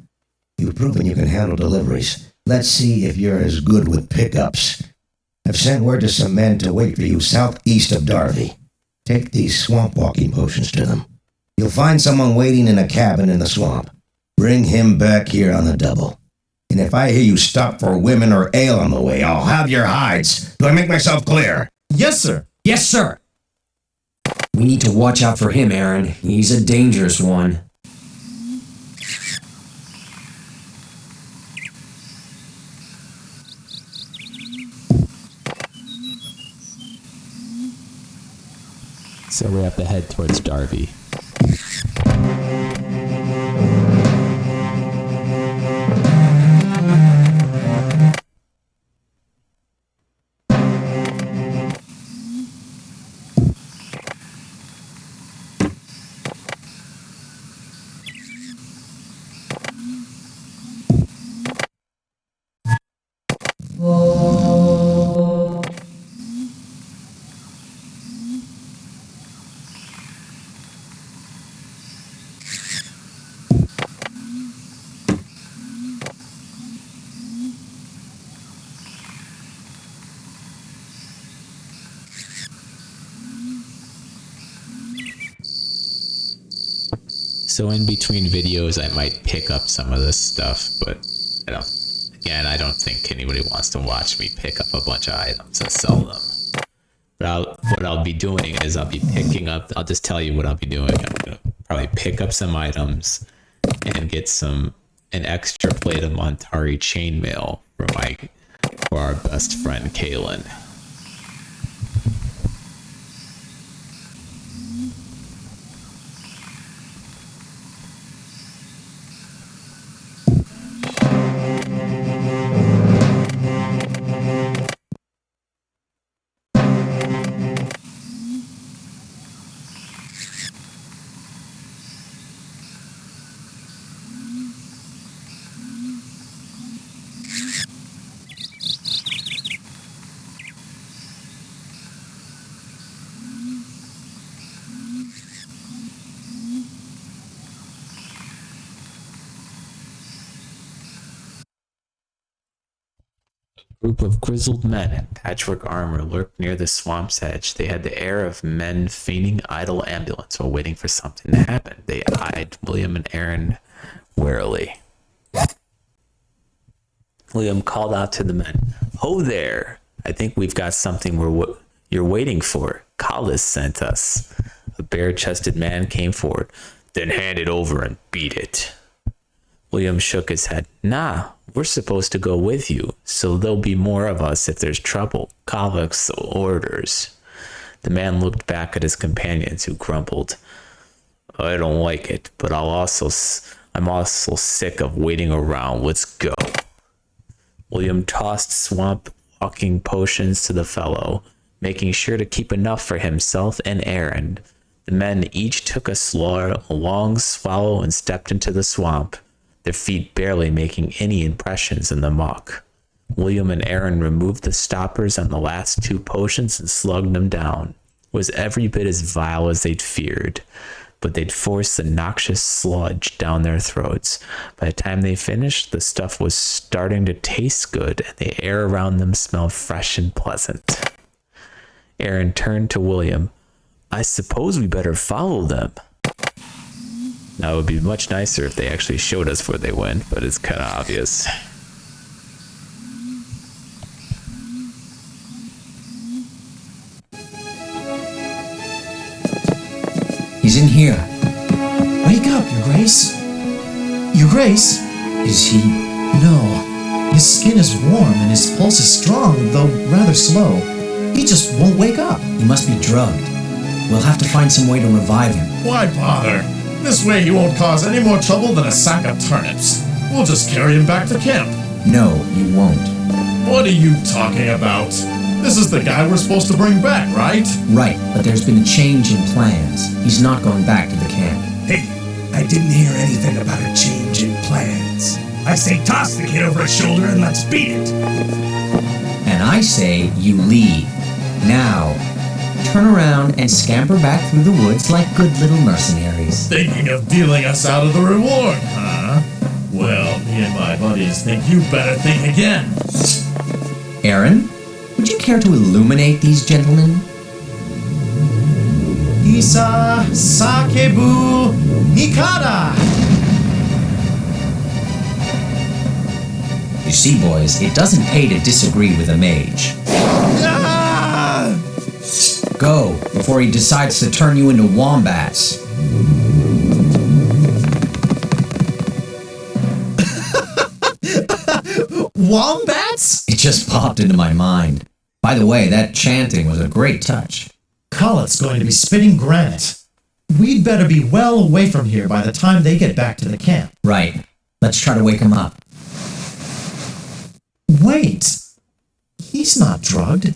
You've proven you can handle deliveries. Let's see if you're as good with pickups. I've sent word to some men to wait for you southeast of Darby. Take these swamp walking potions to them. You'll find someone waiting in a cabin in the swamp. Bring him back here on the double. And if I hear you stop for women or ale on the way, I'll have your hides. Do I make myself clear? Yes, sir. Yes, sir. We need to watch out for him, Aaron. He's a dangerous one. So we have to head towards Darby. So in between videos, I might pick up some of this stuff, but I don't think anybody wants to watch me pick up a bunch of items and sell them. But what I'll be doing is I'll just tell you what I'll be doing. I'm gonna probably pick up some items and get an extra plate of Montari chainmail for our best friend Kaylin. group of grizzled men in patchwork armor lurked near the swamp's edge. They had the air of men feigning idle ambulance while waiting for something to happen. They eyed William and Aaron warily. William called out to the men, "Ho there! I think we've got something you're waiting for. Collis sent us." A bare-chested man came forward. "Then hand it over and beat it." William shook his head. "Nah, we're supposed to go with you, so there'll be more of us if there's trouble. Collis orders." The man looked back at his companions, who grumbled, "I don't like it, but I'm also sick of waiting around. Let's go." William tossed swamp walking potions to the fellow, making sure to keep enough for himself and Aaron. The men each took a long swallow and stepped into the swamp, their feet barely making any impressions in the muck. William and Aaron removed the stoppers on the last 2 potions and slugged them down. It was every bit as vile as they'd feared, but they'd forced the noxious sludge down their throats. By the time they finished, the stuff was starting to taste good, and the air around them smelled fresh and pleasant. Aaron turned to William. "I suppose we better follow them." Now, it would be much nicer if they actually showed us where they went, but it's kind of obvious. He's in here. Wake up, Your Grace. Your Grace? Is he? No. His skin is warm and his pulse is strong, though rather slow. He just won't wake up. He must be drugged. We'll have to find some way to revive him. Why bother? This way he won't cause any more trouble than a sack of turnips. We'll just carry him back to camp. No, you won't. What are you talking about? This is the guy we're supposed to bring back, right? Right, but there's been a change in plans. He's not going back to the camp. Hey, I didn't hear anything about a change in plans. I say toss the kid over his shoulder and let's beat it. And I say you leave. Now, turn around and scamper back through the woods like good little mercenaries. Thinking of dealing us out of the reward, huh? Well, me and my buddies think you better think again. Aaron, would you care to illuminate these gentlemen? Isa Sakebu Nikada! You see, boys, it doesn't pay to disagree with a mage. Go, before he decides to turn you into wombats. Wombats? It just popped into my mind. By the way, that chanting was a great touch. Collett's going to be spitting granite. We'd better be well away from here by the time they get back to the camp. Right. Let's try to wake him up. Wait. He's not drugged.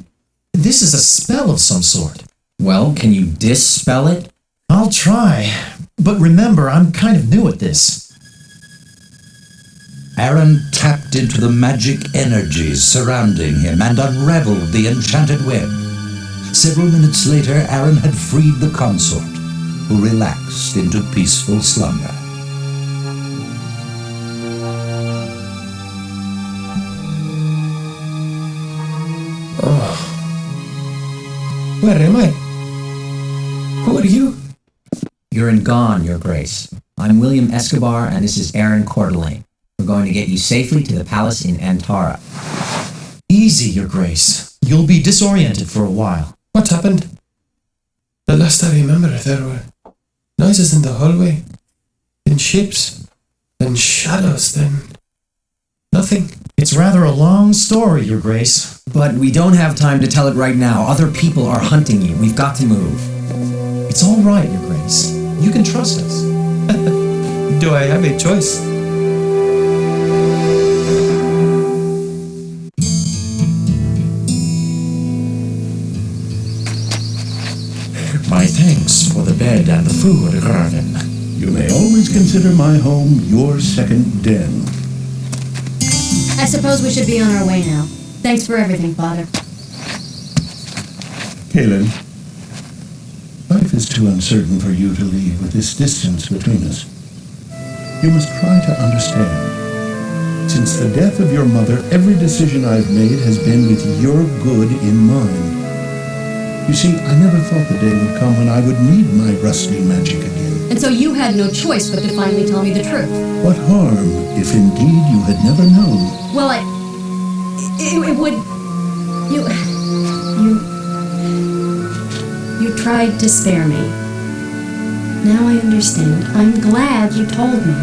This is a spell of some sort. Well, can you dispel it? I'll try. But remember, I'm kind of new at this. Aaron tapped into the magic energies surrounding him and unraveled the enchanted web. Several minutes later, Aaron had freed the consort, who relaxed into peaceful slumber. Where am I? Who are you? You're in Gone, Your Grace. I'm William Escobar, and this is Aaron Courtelaine. We're going to get you safely to the palace in Antara. Easy, Your Grace. You'll be disoriented for a while. What happened? The last I remember, there were noises in the hallway, then ships, then shadows, then nothing. It's rather a long story, Your Grace. But we don't have time to tell it right now. Other people are hunting you. We've got to move. It's all right, Your Grace. You can trust us. Do I have a choice? My thanks for the bed and the food, Garden. You may always consider my home your second den. I suppose we should be on our way now. Thanks for everything, Father. Kaylin, life is too uncertain for you to leave with this distance between us. You must try to understand. Since the death of your mother, every decision I've made has been with your good in mind. You see, I never thought the day would come when I would need my rusty magic again. And so you had no choice but to finally tell me the truth. What harm, if indeed you had never known? Well, it would... You tried to spare me. Now I understand. I'm glad you told me.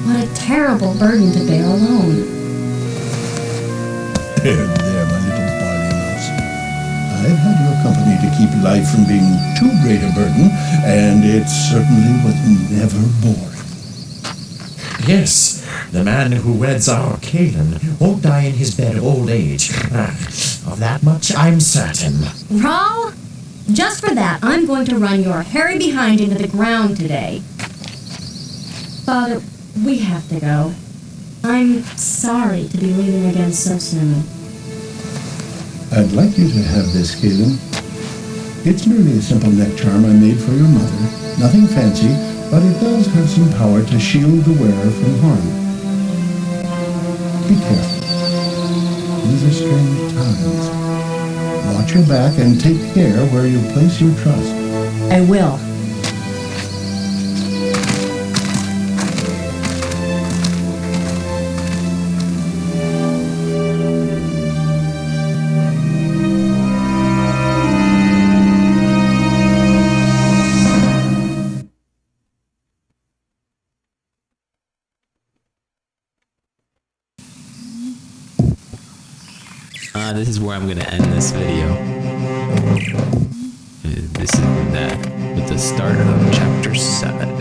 What a terrible burden to bear alone. There, my little barley mouse. I've had your company to keep life from being too great a burden, and it certainly was never boring. Yes, the man who weds our Kaelin won't die in his bed old age. Of that much I'm certain. Rahl, just for that, I'm going to run your hairy behind into the ground today. Father, we have to go. I'm sorry to be leaving again so soon. I'd like you to have this, Kaelin. It's merely a simple neck charm I made for your mother. Nothing fancy, but it does have some power to shield the wearer from harm. Be careful. These are strange times. Watch your back and take care where you place your trust. I will. This is where I'm gonna end this video. This is that with the start of chapter 7.